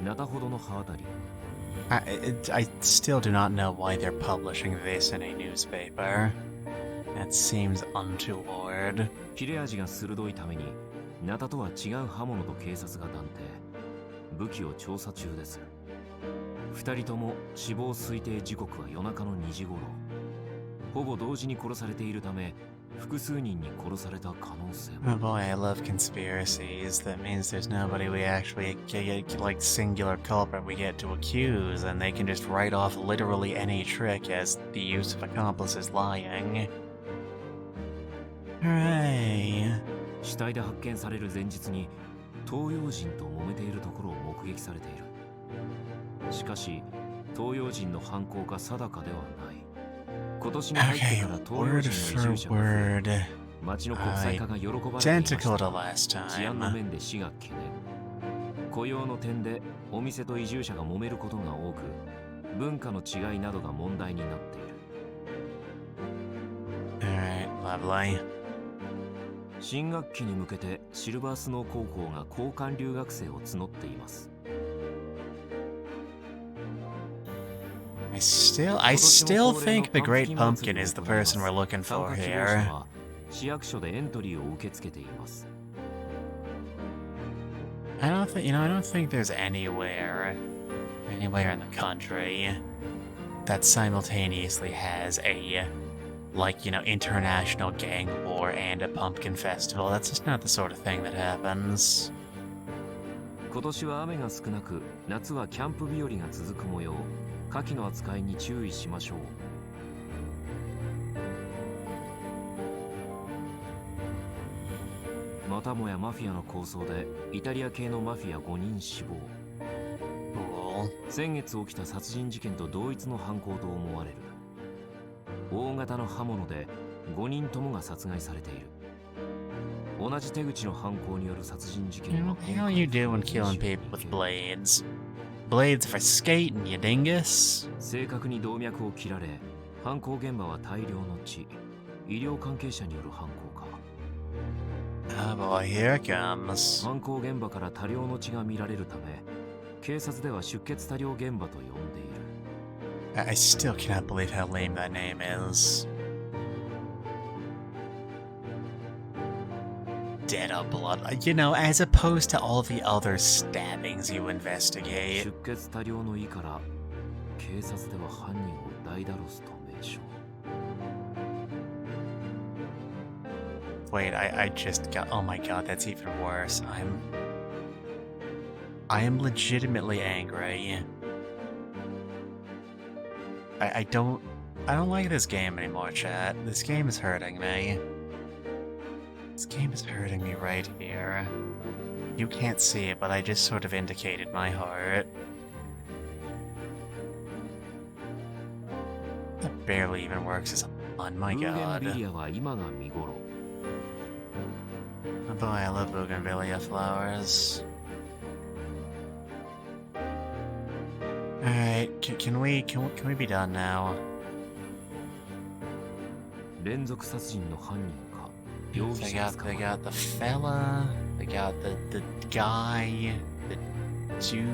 ナタほどの刃渡り。 I still do not know why they're publishing this in a newspaper. That seems untoward. 切れ味が鋭いためにナタとは違う刃物と警察が断定。武器を調査中です。2人とも死亡推定時刻は夜中の2時頃。ほぼ同時に殺されているため複数人に殺された可能性 Oh も。 boy, I love conspiracies. That means there's nobody we actually get, like, singular culprit we get to accuse, and they can just write off literally any trick as the use of accomplices lying. Hooray. 死体で発見される前日に東洋人と揉めているところを目撃されている。しかし東洋人の犯行か定かではない。今年に入って Okay, から東洋 word 人の移 for 住者が増え word. 町の国際化が喜ばれていました Identical to が last 治安の time. 面で市が懸念。雇用の点でお店と移住者が揉めることが多く文化の違いなどが問題になっている。 Alright, lovely. 新学期に向けてシルバースノー高校が交換留学生を募っています。 I still think the Great Pumpkin is the person we're looking 参 for 加希望 here. 者は市役所でエントリーを受け付けています。 I don't think there's anywhere in the country that simultaneously has a, like, international gang war and a pumpkin festival. That's just not the sort of thing that happens. 今年は雨が少なく夏はキャンプ日和が続く模様。火器の扱いに注意しましょう。またもやマフィアの抗争でイタリア系のマフィア5人死亡。 Cool. 先月起きた殺人事件と同一の犯行と思われる。大型の刃物で5人ともが殺害されている。同じ手口の犯行による殺人事件は What the hell are you doing killing people with blades? Blades for skating, you dingus? 正確に動脈を切られ、犯行現場は大量の血。医療関係者による犯行か。 Oh boy, here it comes. 犯行現場から多量の血が見られるため、警察では出血多量現場と呼んでいる。 I still cannot believe how lame that name is. Dead of blood. As opposed to all the other stabbings you investigate. 出血多量の意から、警察では犯人をダイダロスと名称。 Wait, I just got. Oh my god, that's even worse. I am legitimately angry. I I don't like this game anymore, chat. This game is hurting me. This game is hurting me right here. You can't see it, but I just sort of indicated my heart. That barely even works as a pun, my ブーゲン god. ビリアは今が見頃。 Oh boy, I love bougainvillea flowers. Alright, can we be done now? 連続殺人の犯人か容疑 They 者 got 捕ま they え got the fella, they got the guy, the dude.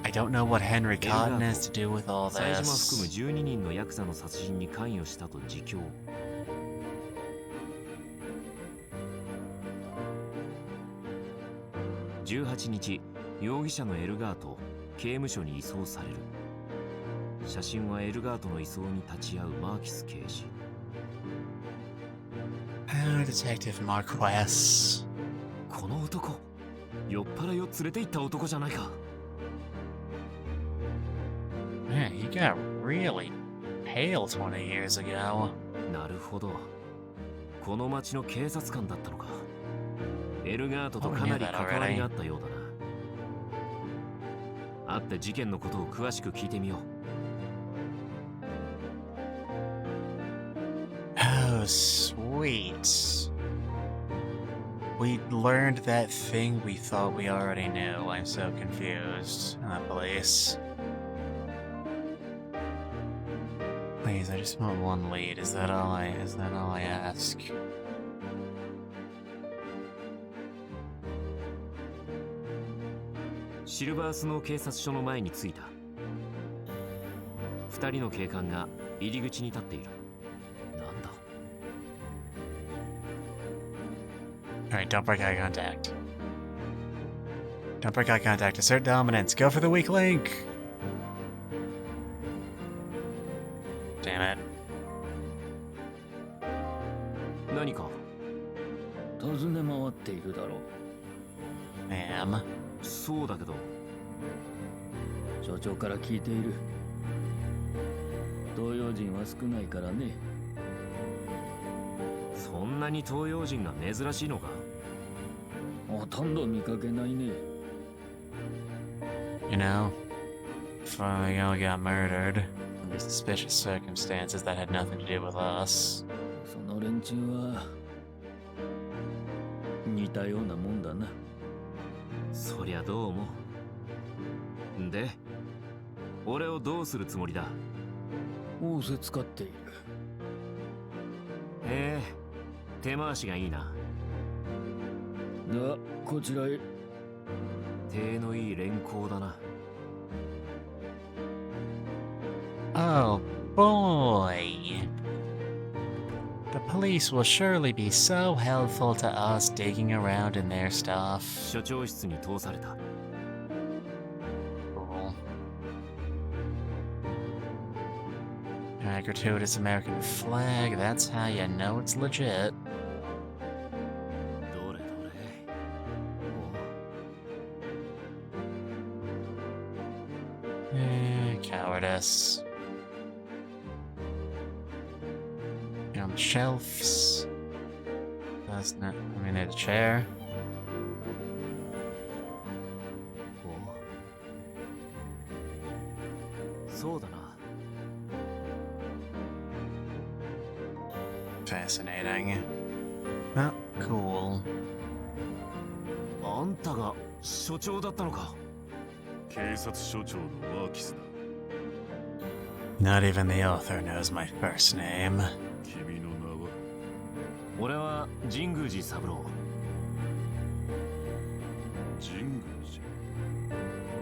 I don't know what Henry Cotton has to do with all 冴島含む this. 12人のヤクザの殺人に関与したと自供。18日、容疑者のエルガート、刑務所に移送される。写真はエルガートの移送に立ち会うマーキス刑事。Detective Marquess. この男、酔っ払いを連れて行った男じゃないか。Man, he got really pale 20 years ago. なるほど。この町の警察官だったのか。エルガートとかなり関わりがあったようだな。会って事件のことを詳しく聞いてみよう。Oh, sweet. We learned that thing we thought we already knew. I'm so confused. Police. Please, I just want one lead. Is that all I ask? シルバースノー警察署の前に着いた。二人の警官が入り口に立っている。なんだ。Alright, don't break eye contact. Don't break eye contact. Assert dominance. Go for the weak link! Damn it. 何か。尋ね回っているだろう。 Ma'am. そうだけど。所長から聞いている。東洋人は少ないからね。そんなに東洋人が珍しいのか。ほとんど見かけないね。You know, Flamingo got murdered under suspicious circumstances that had nothing to do with us. その連中は似たようなもんだな。そりゃどうも。で、俺をどうするつもりだ。仰せ使っている。へえ、手回しがいいな。ではこちらへ。手のいい連行だな。Oh boy. The police will surely be so helpful to us digging around in their stuff. 署長室に通された。Cool. A gratuitous American flag, that's how you know it's legit. どれどれ。Cowardice. Shelves. That's not. I mean, there's a chair. おそうだな。Fascinating. Oh, cool. あんたが署長だったのか。警察署長のマーキスだ。 Not even the author knows my first name. 君の名は？俺は神宮寺三郎。神宮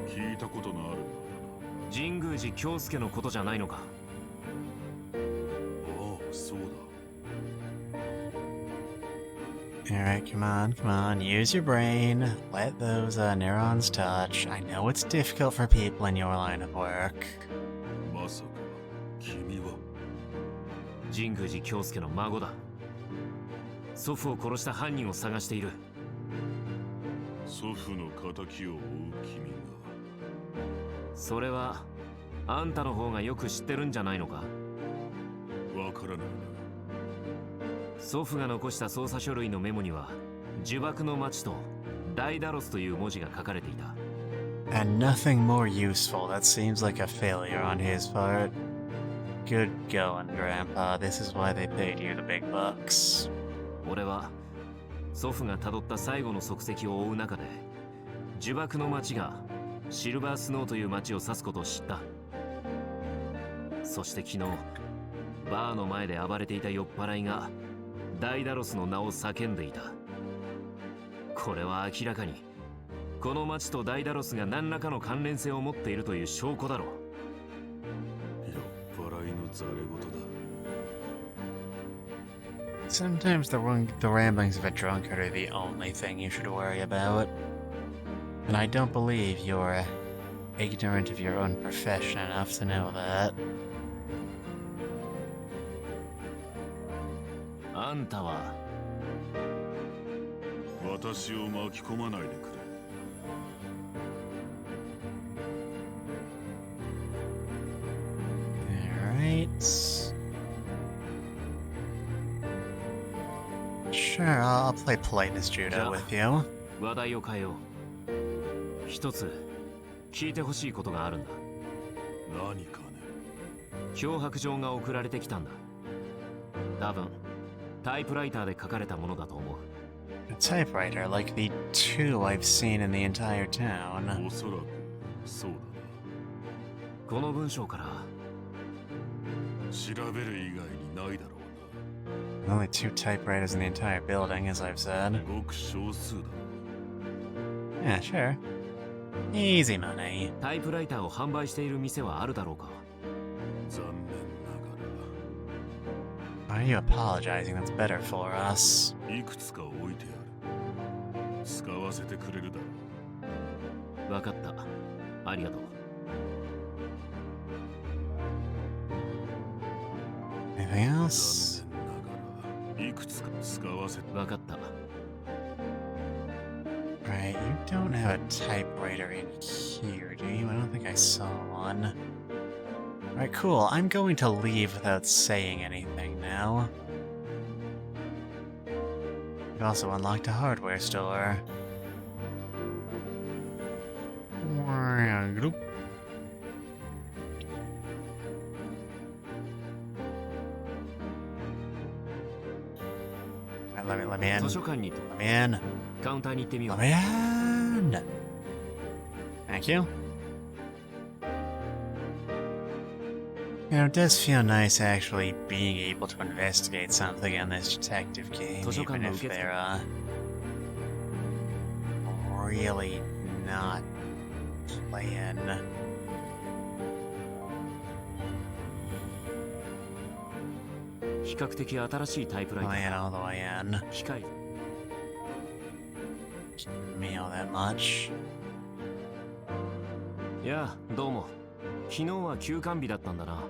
寺。聞いたことのある名だな。神宮寺京介のことじゃないのか。ああ、そうだ。 Alright, come on, use your brain. Let those neurons touch. I know it's difficult for people in your line of work. まさか君は？神宮寺京介の孫だ。祖父を殺した犯人を探している。祖父の仇を追う君が。それはあんたの方がよく知ってるんじゃないのか。わからないな。祖父が残した捜査書類のメモには呪縛の町とダイダロスという文字が書かれていた。 And nothing more useful. That seems like a failure on his part. Good going, Grandpa. This is why they paid you the big bucks. 俺は祖父がたどった最後の足跡を追う中で呪縛の町がシルバースノーという町を指すことを知った。そして昨日バーの前で暴れていた酔っ払いがダイダロスの名を叫んでいた。これは明らかにこの町とダイダロスが何らかの関連性を持っているという証拠だろう。酔っ払いのざれ言だ。 Sometimes the ramblings of a drunkard are the only thing you should worry about. And I don't believe you're ignorant of your own profession enough to know that. あんたは私を巻き込まないでくれ。Alright. Sure, I'll play politeness judo with you. 話題を変えよう。一つ聞いてほしいことがあるんだ。何かね。脅迫状が送られてきたんだ。多分タイプライターで書かれたものだと思う。A typewriter like the two I've seen in the entire town. おそらくそうだな。この文章から調べる以外にないだろ Only two typewriters in the entire building, as I've said. うな。ごく少数だろ Yeah, sure. Easy money. タイプライターを販売している店はあるだろうか。う。残念な Why are you apologizing? That's better for us. がらいくつか置いてある。使わせてくれるだろう。わかった。ありがとう。Anything else? 残念ながらいくつか使わせて。わかった。 Right, you don't have a typewriter in here, do you? I don't think I saw one. Alright, cool. I'm going to leave without saying anything now. We've also unlocked a hardware store. Alright, let me in. 図書館に Let me in. カウンターに行ってみよ Let う。 me in. Thank you. You know, it does feel nice actually being able to investigate something in this detective game, even if they're really not playing. 比較的新しいタイプライタ Playing ー。 all the way in. 機械 Me all that much. いや、どうも。昨日は休館日だったんだな。は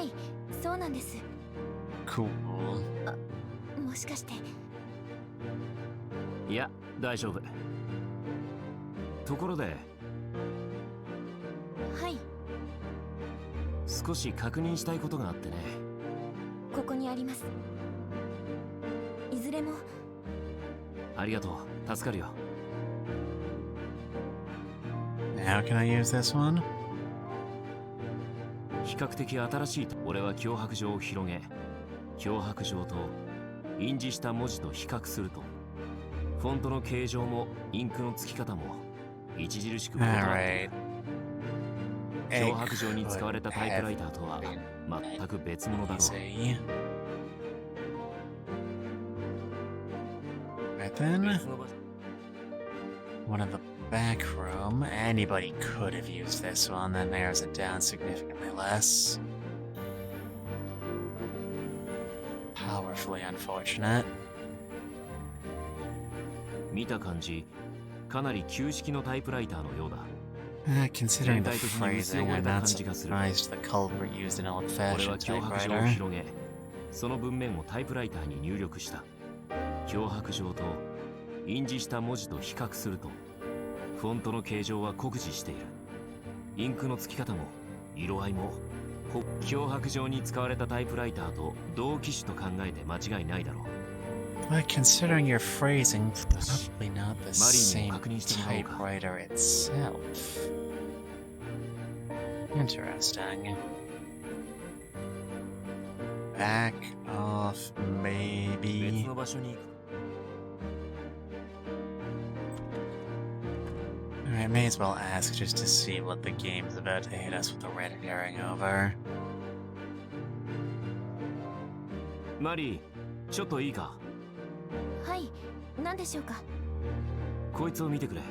い、そうなんです。 Cool. もしかしていや、大丈夫。ところで、はい、少し確認したいことがあってね。ここにあります。いずれもありがとう。助かるよ。How can I use this one? 比較的新しい。俺は脅迫状を広げ、脅迫状と印字した文字と比較すると、フォントの形状もインクの付き方も著しく異なっている。脅迫状に使われたタイプライターとは全く別物だろう。 Easy. Right then, one of the back room. Anybody could have used this one, that narrows it down significantly less. Powerfully unfortunate. 見た感じ、かなり旧式のタイプライターのようだ。 Considering the phrasing, I'm not surprised the culprit used an 俺 old-fashioned は脅迫状を typewriter. 広げ、その文面をタイプライターに入力した。脅迫状と印字した文字と比較すると、フォントの形状は酷似している。インクの付き方も色合いも脅迫状に使われたタイプライターと同機種と考えて間違いないだろう。 But considering your phrasing, probably not the Marin same にも確認してもらおうか。 typewriter itself. Interesting. Back off, 別 maybe. の場所に行く。 I may as well ask just to see what the game's about to hit us with a red herring over. マリー、ちょっといいか。はい、何でしょうか。こいつを見てくれ。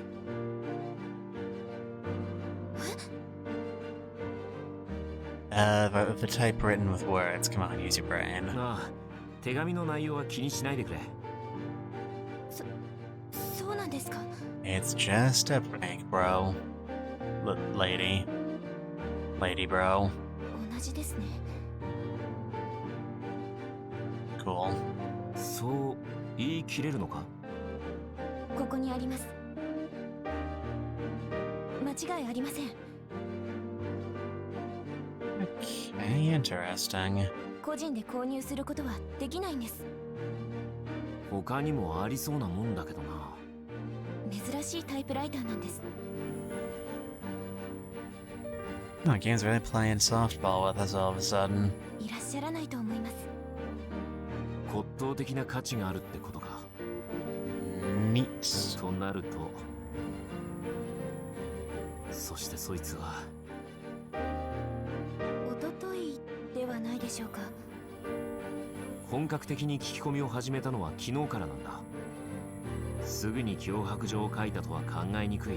The type written with words. Come on, use your brain. ああ、手紙の内容は気にしないでくれ。そうなんですか。 It's just a prank, bro. Lady. Lady, bro. 同じですね。 Cool. そう言い切れるのか。ここにあります。間違いありません。 Okay, interesting. 個人で購入することはできないんです。他にもありそうなもんだけどな。珍しいタイプライターなんです。 No, game's really playing softball with us all of a sudden. いらっしゃらないと思います。骨董的な価値があるってことか。 Neat. となると、そしてそいつはおとといではないでしょうか。本格的に聞き込みを始めたのは昨日からなんだ。すぐに脅迫状を書いたとは考えにくい。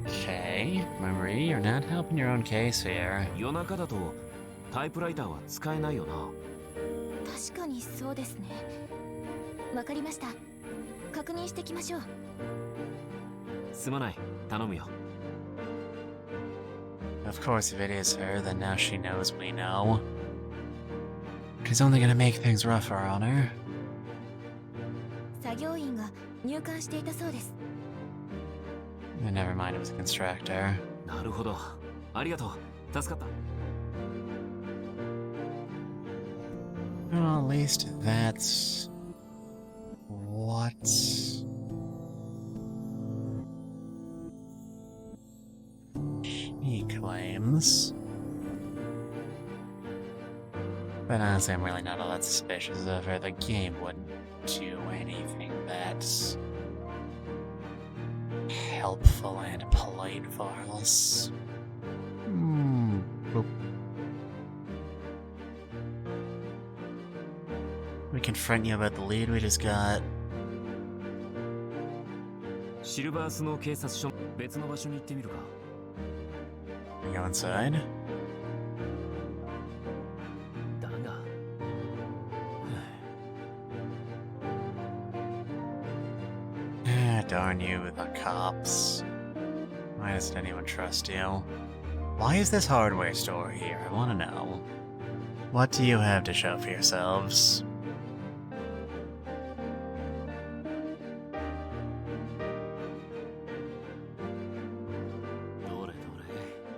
Okay, Marie, you're not helping your own case here. 夜中だとタイプライターは使えないよな。確かにそうですね。わかりました。確認してきましょう。すまない、頼むよ。 Of course, if it is her, then now she knows we know. It's only gonna make things rougher on her. 作業員が入館していたそうです。 Never mind, it was a constructor. なるほど、ありがとう、助かった。 Well, at least that's what he claims. But honestly, I'm really not all that suspicious of her. The game wouldn't do anything that's helpful and polite for us. Boop. We confront you about the lead we just got. シルバースノー警察署、別の場所に行ってみるか。 We go inside. だが、 Darn you, the cops. Why doesn't anyone trust you? Why is this hardware store here? I want to know. What do you have to show for yourselves?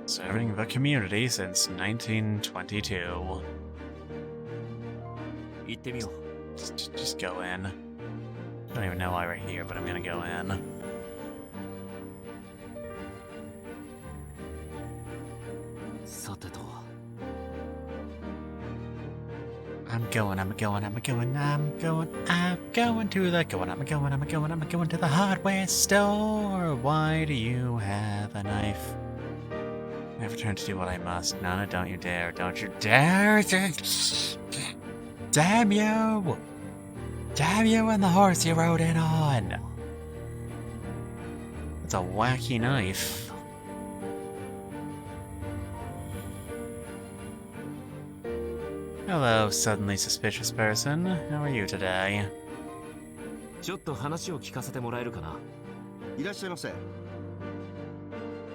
Serving the community since 1922. 行ってみよう。 Just go in. I don't even know why we're here, but I'm gonna go in. I'm going to the hardware store. Why do you have a knife? I have returned to do what I must. Nana, don't you dare. Don't you dare. Damn you! Damn you and the horse you rode in on! It's a wacky knife. Hello, suddenly suspicious person. How are you today? ちょっと話を聞かせてもらえるかな。いらっしゃいませ。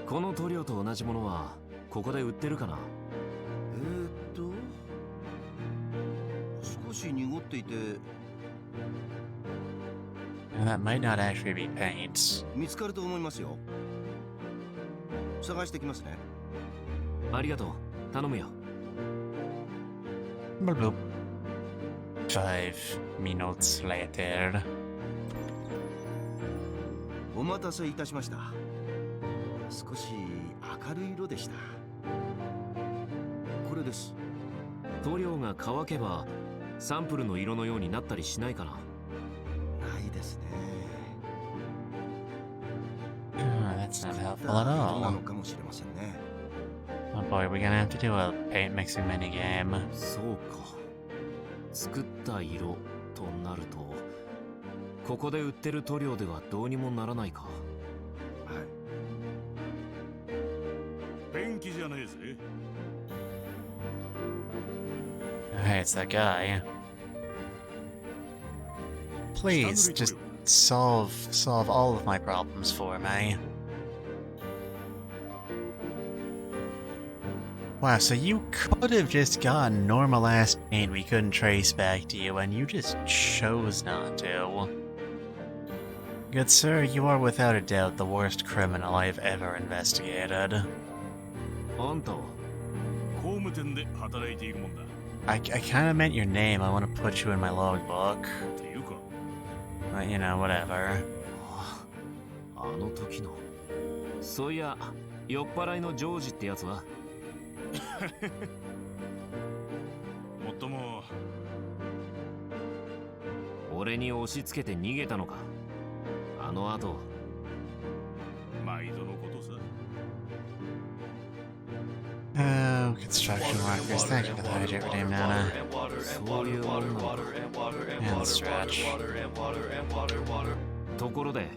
この塗料と同じものはここで売ってるかな。少し濁っていて。 And that might not actually be paint. 見つかると思いますよ。探してきますね。ありがとう。頼むよ。Bloop, bloop. 5 minutes later. お待たせいたしました。少し明るい色でした。これです。塗料が乾けばサンプルの色のようになったりしないかな。ないですね。That's not helpful at な all. のかもしれませんね。Oh boy, we're gonna have to do a paint mixing minigame. そうか。作った色となると、ここで売ってる塗料ではどうにもならないか。はい。ペンキじゃねえぜ。Hey, it's that guy. Please, just solve all of my problems for me. Wow, so you could have just gotten normal ass paint we couldn't trace back to you, and you just chose not to. Good sir, you are without a doubt the worst criminal I've ever investigated. あんたは工務店で働いているもんだ。I kinda meant your name. I want to put you in my logbook. っていうか、 But, you know, whatever. あの時の。そういや、酔っ払いのジョージってやつはもっとも俺に押し付けて逃げたのか。あの後。毎度のことさ。Oh, construction workers. Thank you for the hydrate redeem, Nana. そういうもんなのか。 And stretch. ところで、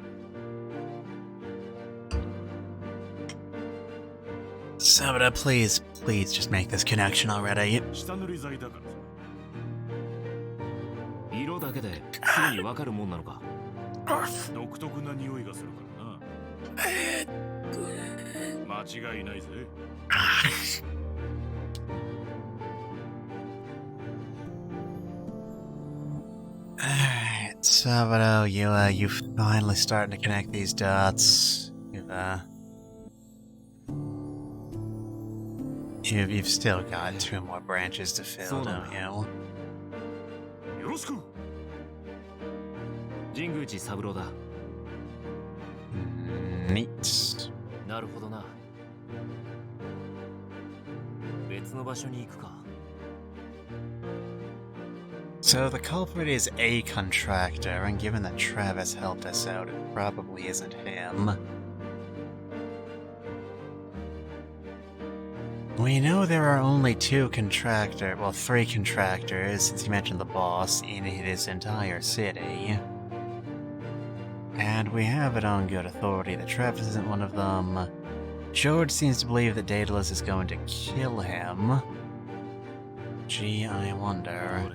Saburo, please just make this connection already. 下塗り剤だからさ。色だけですぐにわかるもんなのか。独特な匂いがするからな。間違いないぜ。Alright, Saburo, you finally starting to connect these dots. You've still got 2 more branches to fill, don't you? よろしく。神宮寺三郎だ。Neat. なるほどな。別の場所に行くか。So the culprit is a contractor, and given that Travis helped us out, it probably isn't him. We know there are only 3 contractors, since you mentioned the boss, in his entire city. And we have it on good authority that Travis isn't one of them. George seems to believe that DAEDALUS is going to kill him. Gee, I wonder.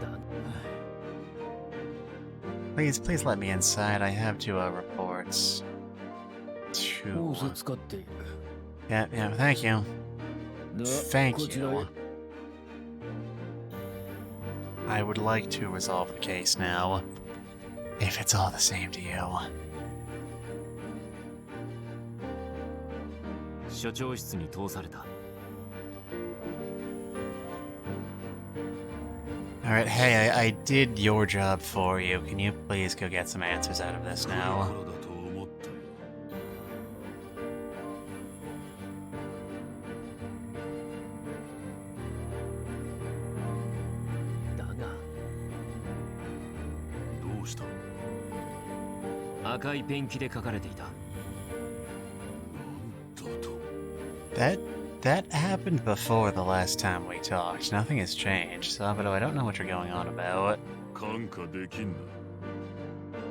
どれどれ。Please let me inside. I have 2 reports. 2. ホース使っている。 Yeah, thank you. では Thank こちらへ you. I would like to resolve the case now. If it's all the same to you. 所長室に通された。 Alright, hey, I did your job for you. Can you please go get some answers out of this こ now? ろだと思ったよ。だが、どうした？赤いペンキで書かれていた。なんだと。That happened before the last time we talked. Nothing has changed, Saburo. I don't know what you're going on about. 感化できんな。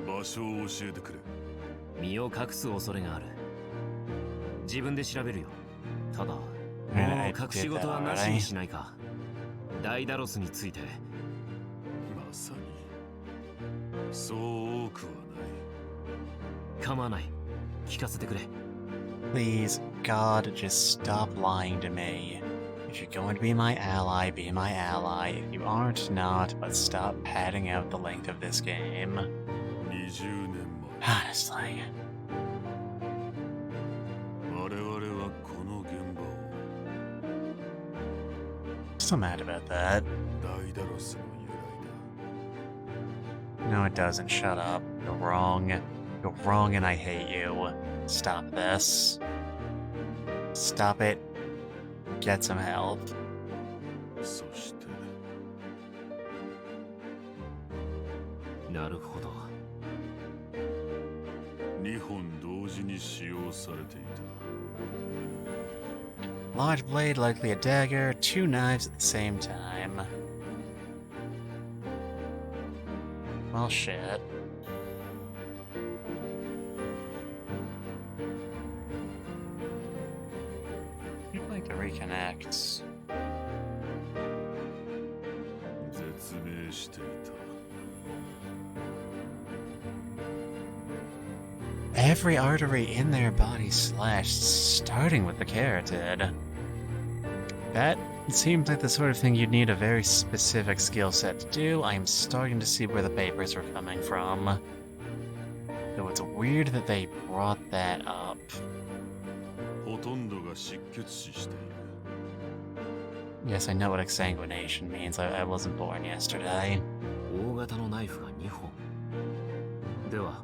場所を教えてくれ。身を隠す恐れがある。自分で調べるよ。ただ、もう I 隠 did し that 事はなしに already. しないか。ダイダロスについて。まさに。そう多くはない。構わない。聞かせてくれ。Please, God, just stop lying to me. If you're going to be my ally, be my ally. If you aren't, not, but stop padding out the length of this game. 20年 Honestly. 我々はこの現場を Still mad about that. ダイダロスの由来だ。 No, it doesn't. Shut up. You're wrong. You're wrong and I hate you. Stop this. Stop it. Get some help. そして なるほど。 2本同時に使用されていた。 Large blade, likely a dagger, 2 knives at the same time. Well, shit. You'd like to reconnect. 絶命していた。 Every artery in their body slashed, starting with the carotid. That seems like the sort of thing you'd need a very specific skill set to do. I am starting to see where the papers were coming from. Though it's weird that they brought that up. ほとんどが失血死している。 Yes, I know what exsanguination means. I wasn't born yesterday. 大型のナイフが2本。では、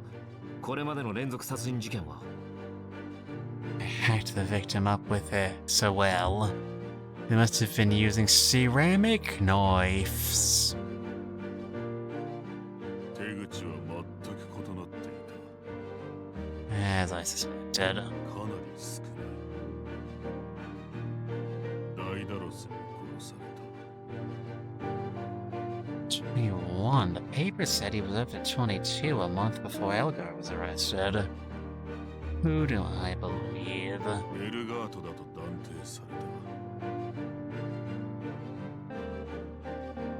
これまでの連続殺人事件は I hacked the victim up with it so well. They must have been using ceramic knives. 手口は全く異なっていた。 As I suspected. かなり少ない。ダイダロスに殺された。 21. The paper said he was up to 22 a month before Elgar was arrested. Who do I believe? エルガートだと断定され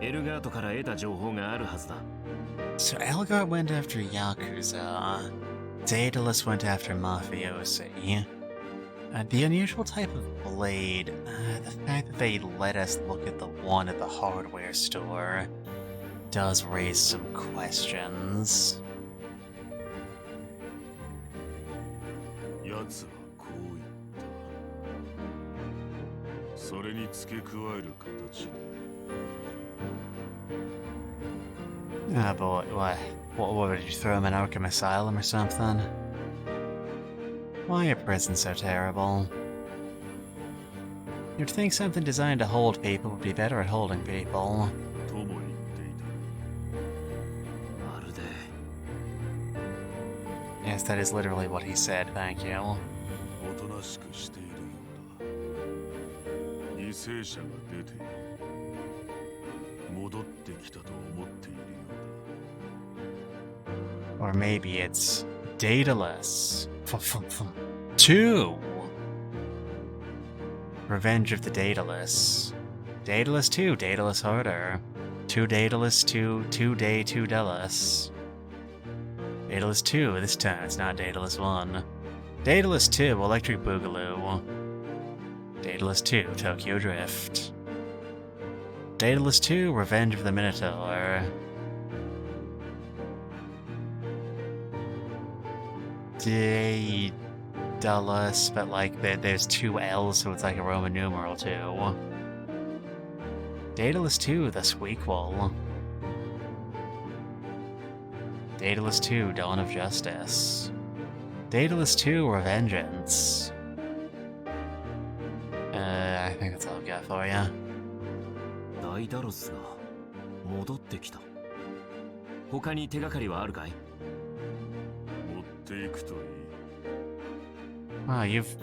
た。 エルガートから得た情報があるはずだ。 So Elgar went after Yakuza. Daedalus went after Mafiosi. The unusual type of blade, the fact that they let us look at the one at the hardware store, does raise some questions. 奴はこう言った。それに付け加える形で。 Ah, boy, what did you throw him in Arkham Asylum or something? Why are prisons so terrible? You'd think something designed to hold people would be better at holding people. とも言っていた。 まるで Yes, that is literally what he said, thank you. おとなしくしているようだ。犠牲者が出ている。戻ってきたと思っているようだ。 Or maybe it's Daedalus. 2! Revenge of the Daedalus. Daedalus 2, Daedalus harder. 2 Daedalus, 2 day, 2 Dallas. Daedalus 2, this time it's not Daedalus 1. Daedalus 2, Electric Boogaloo. Daedalus 2, Tokyo Drift. Daedalus 2, Revenge of the Minotaur. Daedalus, but like there's 2 L's, so it's like a Roman numeral too. Daedalus 2, the Squeakquel. Daedalus 2, Dawn of Justice. Daedalus 2, Revengeance. I think that's all I've got for you. ダイダロスが戻ってきた。他に手がかりはあるかい？持っていくといい。 Wow, you've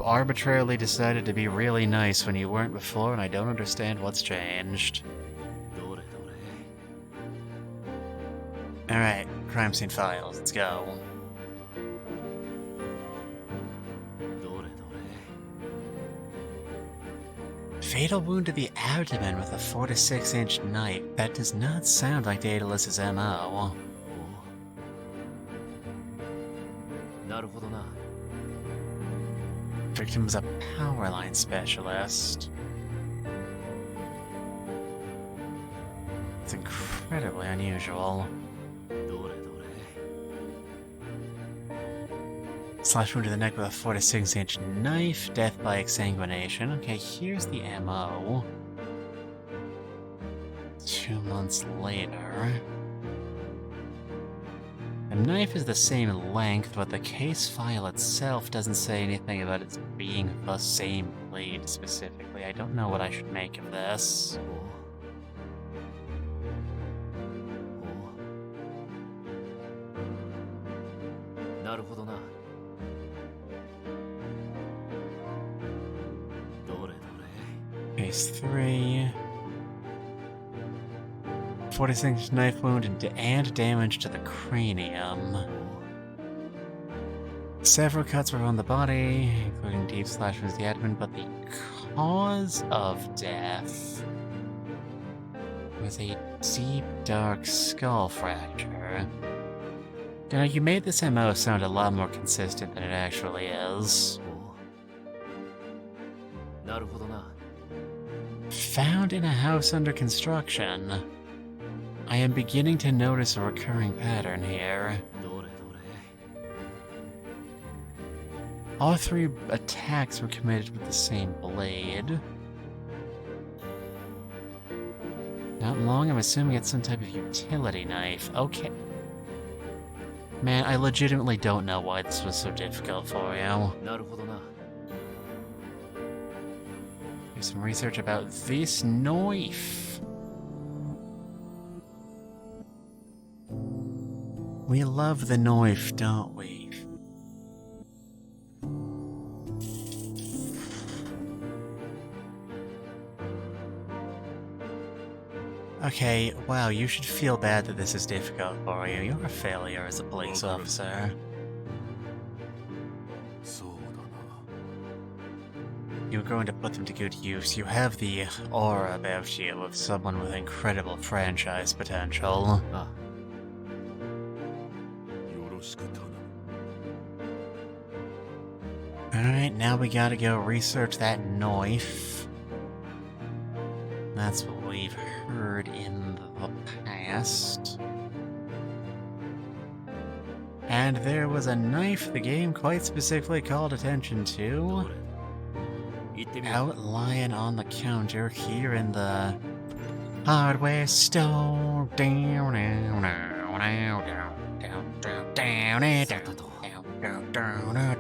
arbitrarily decided to be really nice when you weren't before, and I don't understand what's changed. どれどれ。 Alright, crime scene files, let's go. どれどれ。 Fatal wound to the abdomen with a 4 to 6 inch knife. That does not sound like Daedalus's MO. おなるほどな。 Victim was a power line specialist. It's incredibly unusual. どれどれ。Slash wound to the neck with a 4 to 6 inch knife. Death by exsanguination. Okay, here's the MO. 2 months later. The knife is the same length, but the case file itself doesn't say anything about it being the same blade specifically. I don't know what I should make of this. なるほどな。どれどれ。 Case 3. 46 knife wound and damage to the cranium. Several cuts were on the body, including deep slashes to the abdomen, but the cause of death was a deep, dark skull fracture. You know, you made this MO sound a lot more consistent than it actually is. なるほどな。 Found in a house under construction. I am beginning to notice a recurring pattern here. どれどれ。 All 3 attacks were committed with the same blade. Not long, I'm assuming it's some type of utility knife. Okay. Man, I legitimately don't know why this was so difficult for you. なるほどな。 Do some research about this knife. We love the knife, don't we? Okay, wow, you should feel bad that this is difficult for you. You're a failure as a police officer. そうだな。 You're going to put them to good use. You have the aura about you of someone with incredible franchise potential. あ、よろしく頼む。 Alright, now we gotta go research that knife. That's what we've heard in the past. And there was a knife the game quite specifically called attention ど to. れ。行ってみよう。 Out lying on the counter here in the hardware store. Down, down, down, down, down, down, down, down, さてと。 down, down, down, down,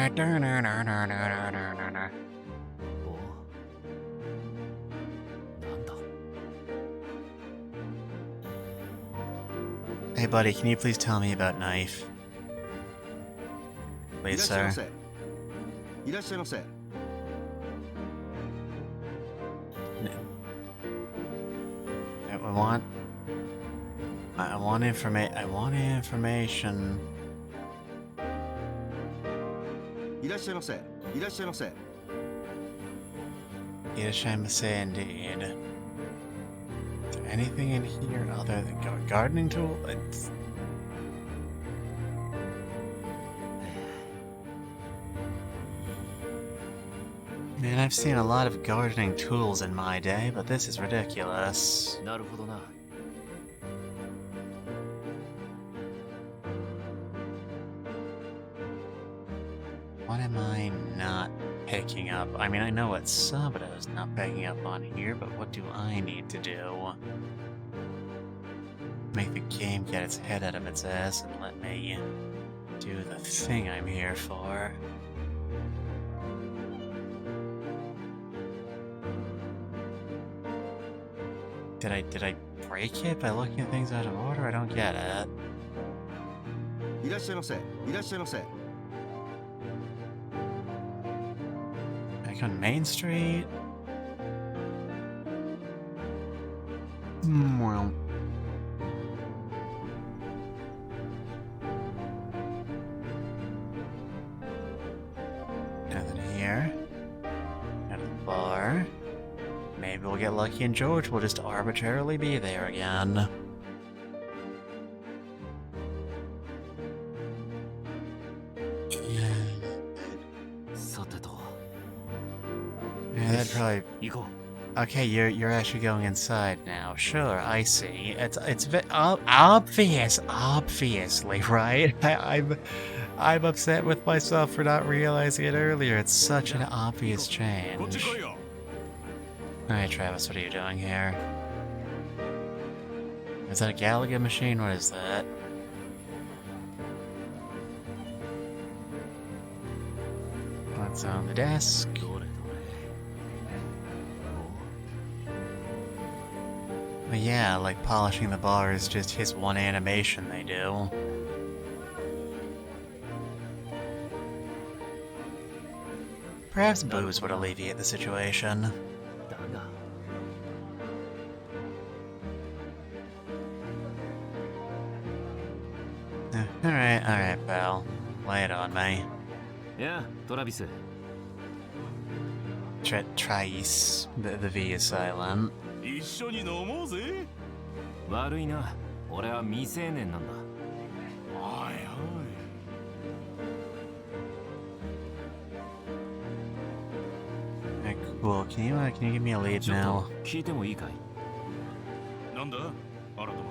down, down, down, down, down. おう。なんだ。 Hey buddy, can you please tell me about knife? い Please, らっしゃいま sir. せ。いらっしゃいませ。 I want information. いらっしゃいませ。いらっしゃいませ。 Irashaimase indeed. Is there anything in here other than gardening tool? Man, I've seen a lot of gardening tools in my day, but this is ridiculous. なるほどな。 What am I not picking up? I mean, I know what Saburo's not picking up on here, but what do I need to do? Make the game get its head out of its ass and let me do the thing I'm here for. Did I break it by looking at things out of order? I don't get it. いらっしゃいませ。いらっしゃいませ。 Back on Main Street? Well. Nothing here. Out of the bar. Maybe we'll get lucky and George will just arbitrarily be there again. Yeah, さてと。 that'd probably. 行こ Okay, you're actually going inside now. Sure, I see. It's obvious, obviously, right? I'm upset with myself for not realizing it earlier. It's such an obvious こっち change. 来いよ。 Alright, Travis, what are you doing here? Is that a Gallagher machine? What is that? What's on the desk? どれどれ。 But yeah, like polishing the bar is just his one animation they do. Perhaps booze would alleviate the situation. だが Alright, pal. Lay it on me. いやトラビス Trice. The V is silent. 一緒に飲もうぜ。悪いな俺は未成年なんだはいはい。 Alright, cool. Can you give me a lead ちょっ now? と聞いてもいいかいなんだ改まって。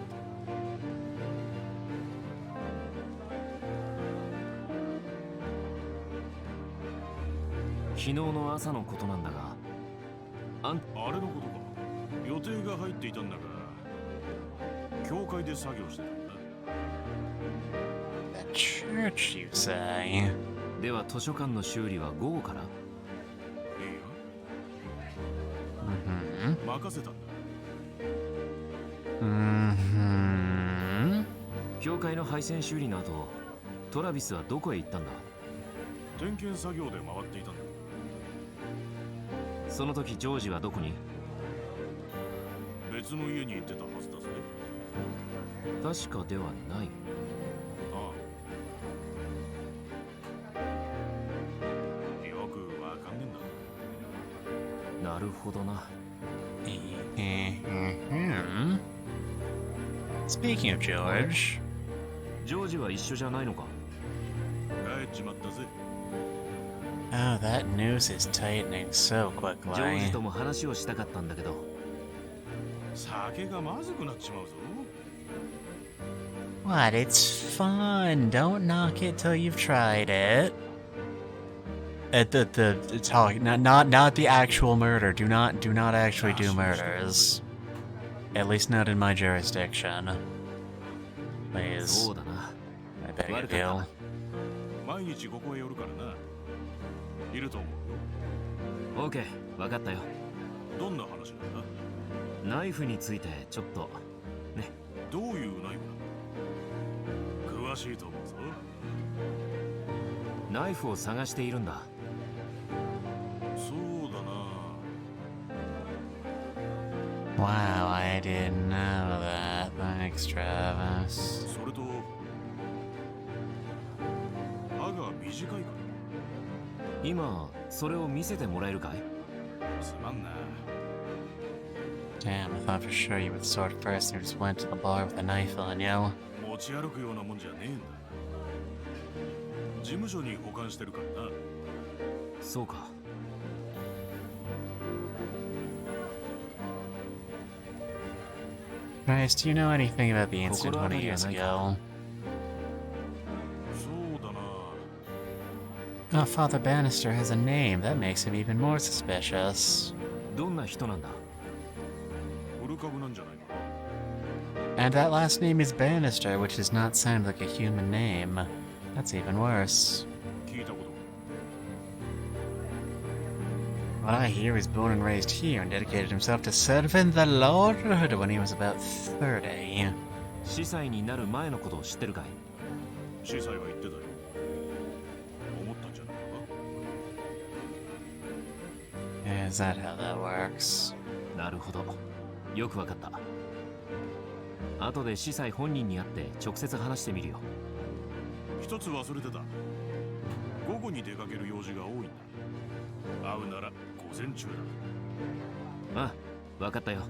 昨日の朝のことなんだがあれのことか。予定が入っていたんだが、教会で作業してたんだ。 The church, you say? では図書館の修理は午後からいいよ。 Mm-hmm. 任せたんだ。 Mm-hmm. 教会の配線修理の後トラビスはどこへ行ったんだ点検作業で回っていたんだ。その時ジョージはどこに別の家に行ってたはずだぜ。確かではないああ。よくわかんねえんだ。なるほどな Mm-hmm. Speaking of George, ジョージは一緒じゃないのか帰っちまったぜ。 oh, that noose is tightening so ジョージ quickly. とも話をしたかったんだけど酒がまずくなっちまうぞ。 What? It's fun. Don't knock it till you've tried it. The talk, not the actual murder. Do not actually do murders. At least not in my jurisdiction. Please, そうだな I beg 悪 of か you. った毎日ここへ寄るからな。いると思う。オーケー分かったよどんな話なんだ。ナイフについてちょっとどういうナイフなの。詳しいと思うぞ。ナイフを探しているんだそうだな。 Wow, I didn't know that. Thanks, Travis. それと歯が短いか今それを見せてもらえるかいら。すまんな。 Damn, I thought for sure you would sort first and just went to the bar with a knife on you. 持ち歩くようなもんじゃねえんだ。事務所に保管してるからな。そうか Bryce, do you know anything about the incident 20 years ago? そうだな。 Oh, Father Bannister has a name. That makes him even more suspicious. どんな人なんだ古株なんじゃないか。 And that last name is Bannister, which does not sound like a human name. That's even worse. 聞いたことが。 What I hear is born and raised here and dedicated himself to serving the Lord when he was about 30. 司祭になる前のことを知ってるかい司祭は言ってたよ。思ったんじゃないか。 Is that how that works? なるほどよくわかった後で司祭本人に会って直接話してみるよ一つ忘れてた。午後に出かける用事が多いんだ。会うなら午前中だ。ああわかったよ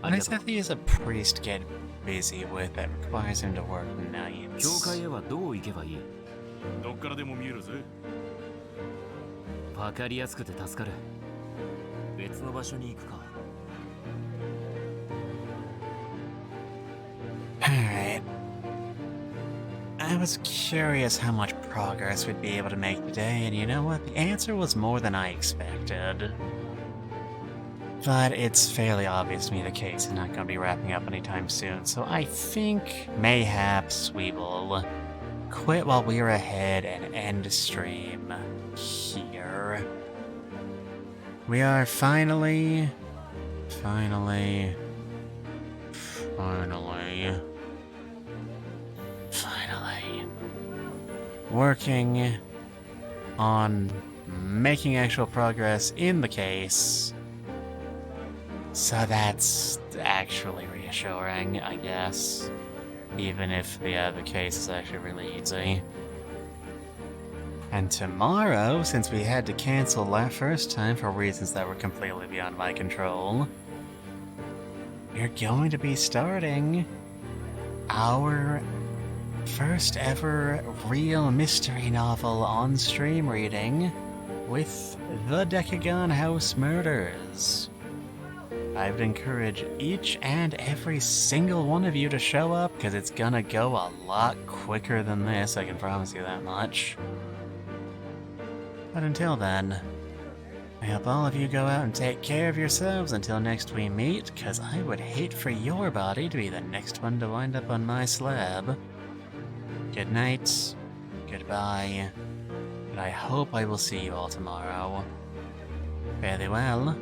あ And り I がとう said he is a priest get busy with that requires him to work 教 nights. 会へはどう行けばいいどっからでも見えるぜ。わかりやすくて助かる別の場所に行くか Alright. I was curious how much progress we'd be able to make today, and you know what? The answer was more than I expected. But it's fairly obvious to me the case is not going to be wrapping up anytime soon, so I think mayhaps we will quit while we're ahead and end stream here. We are finally working on making actual progress in the case. So that's actually reassuring, I guess. Even if the case is actually really easy. And tomorrow, since we had to cancel that first time for reasons that were completely beyond my control, we're going to be starting our first ever real mystery novel on stream reading with The Decagon House Murders. I would encourage each and every single one of you to show up, because it's gonna go a lot quicker than this, I can promise you that much. But until then, I hope all of you go out and take care of yourselves until next we meet, because I would hate for your body to be the next one to wind up on my slab. Good night, goodbye, and I hope I will see you all tomorrow. Fare thee well.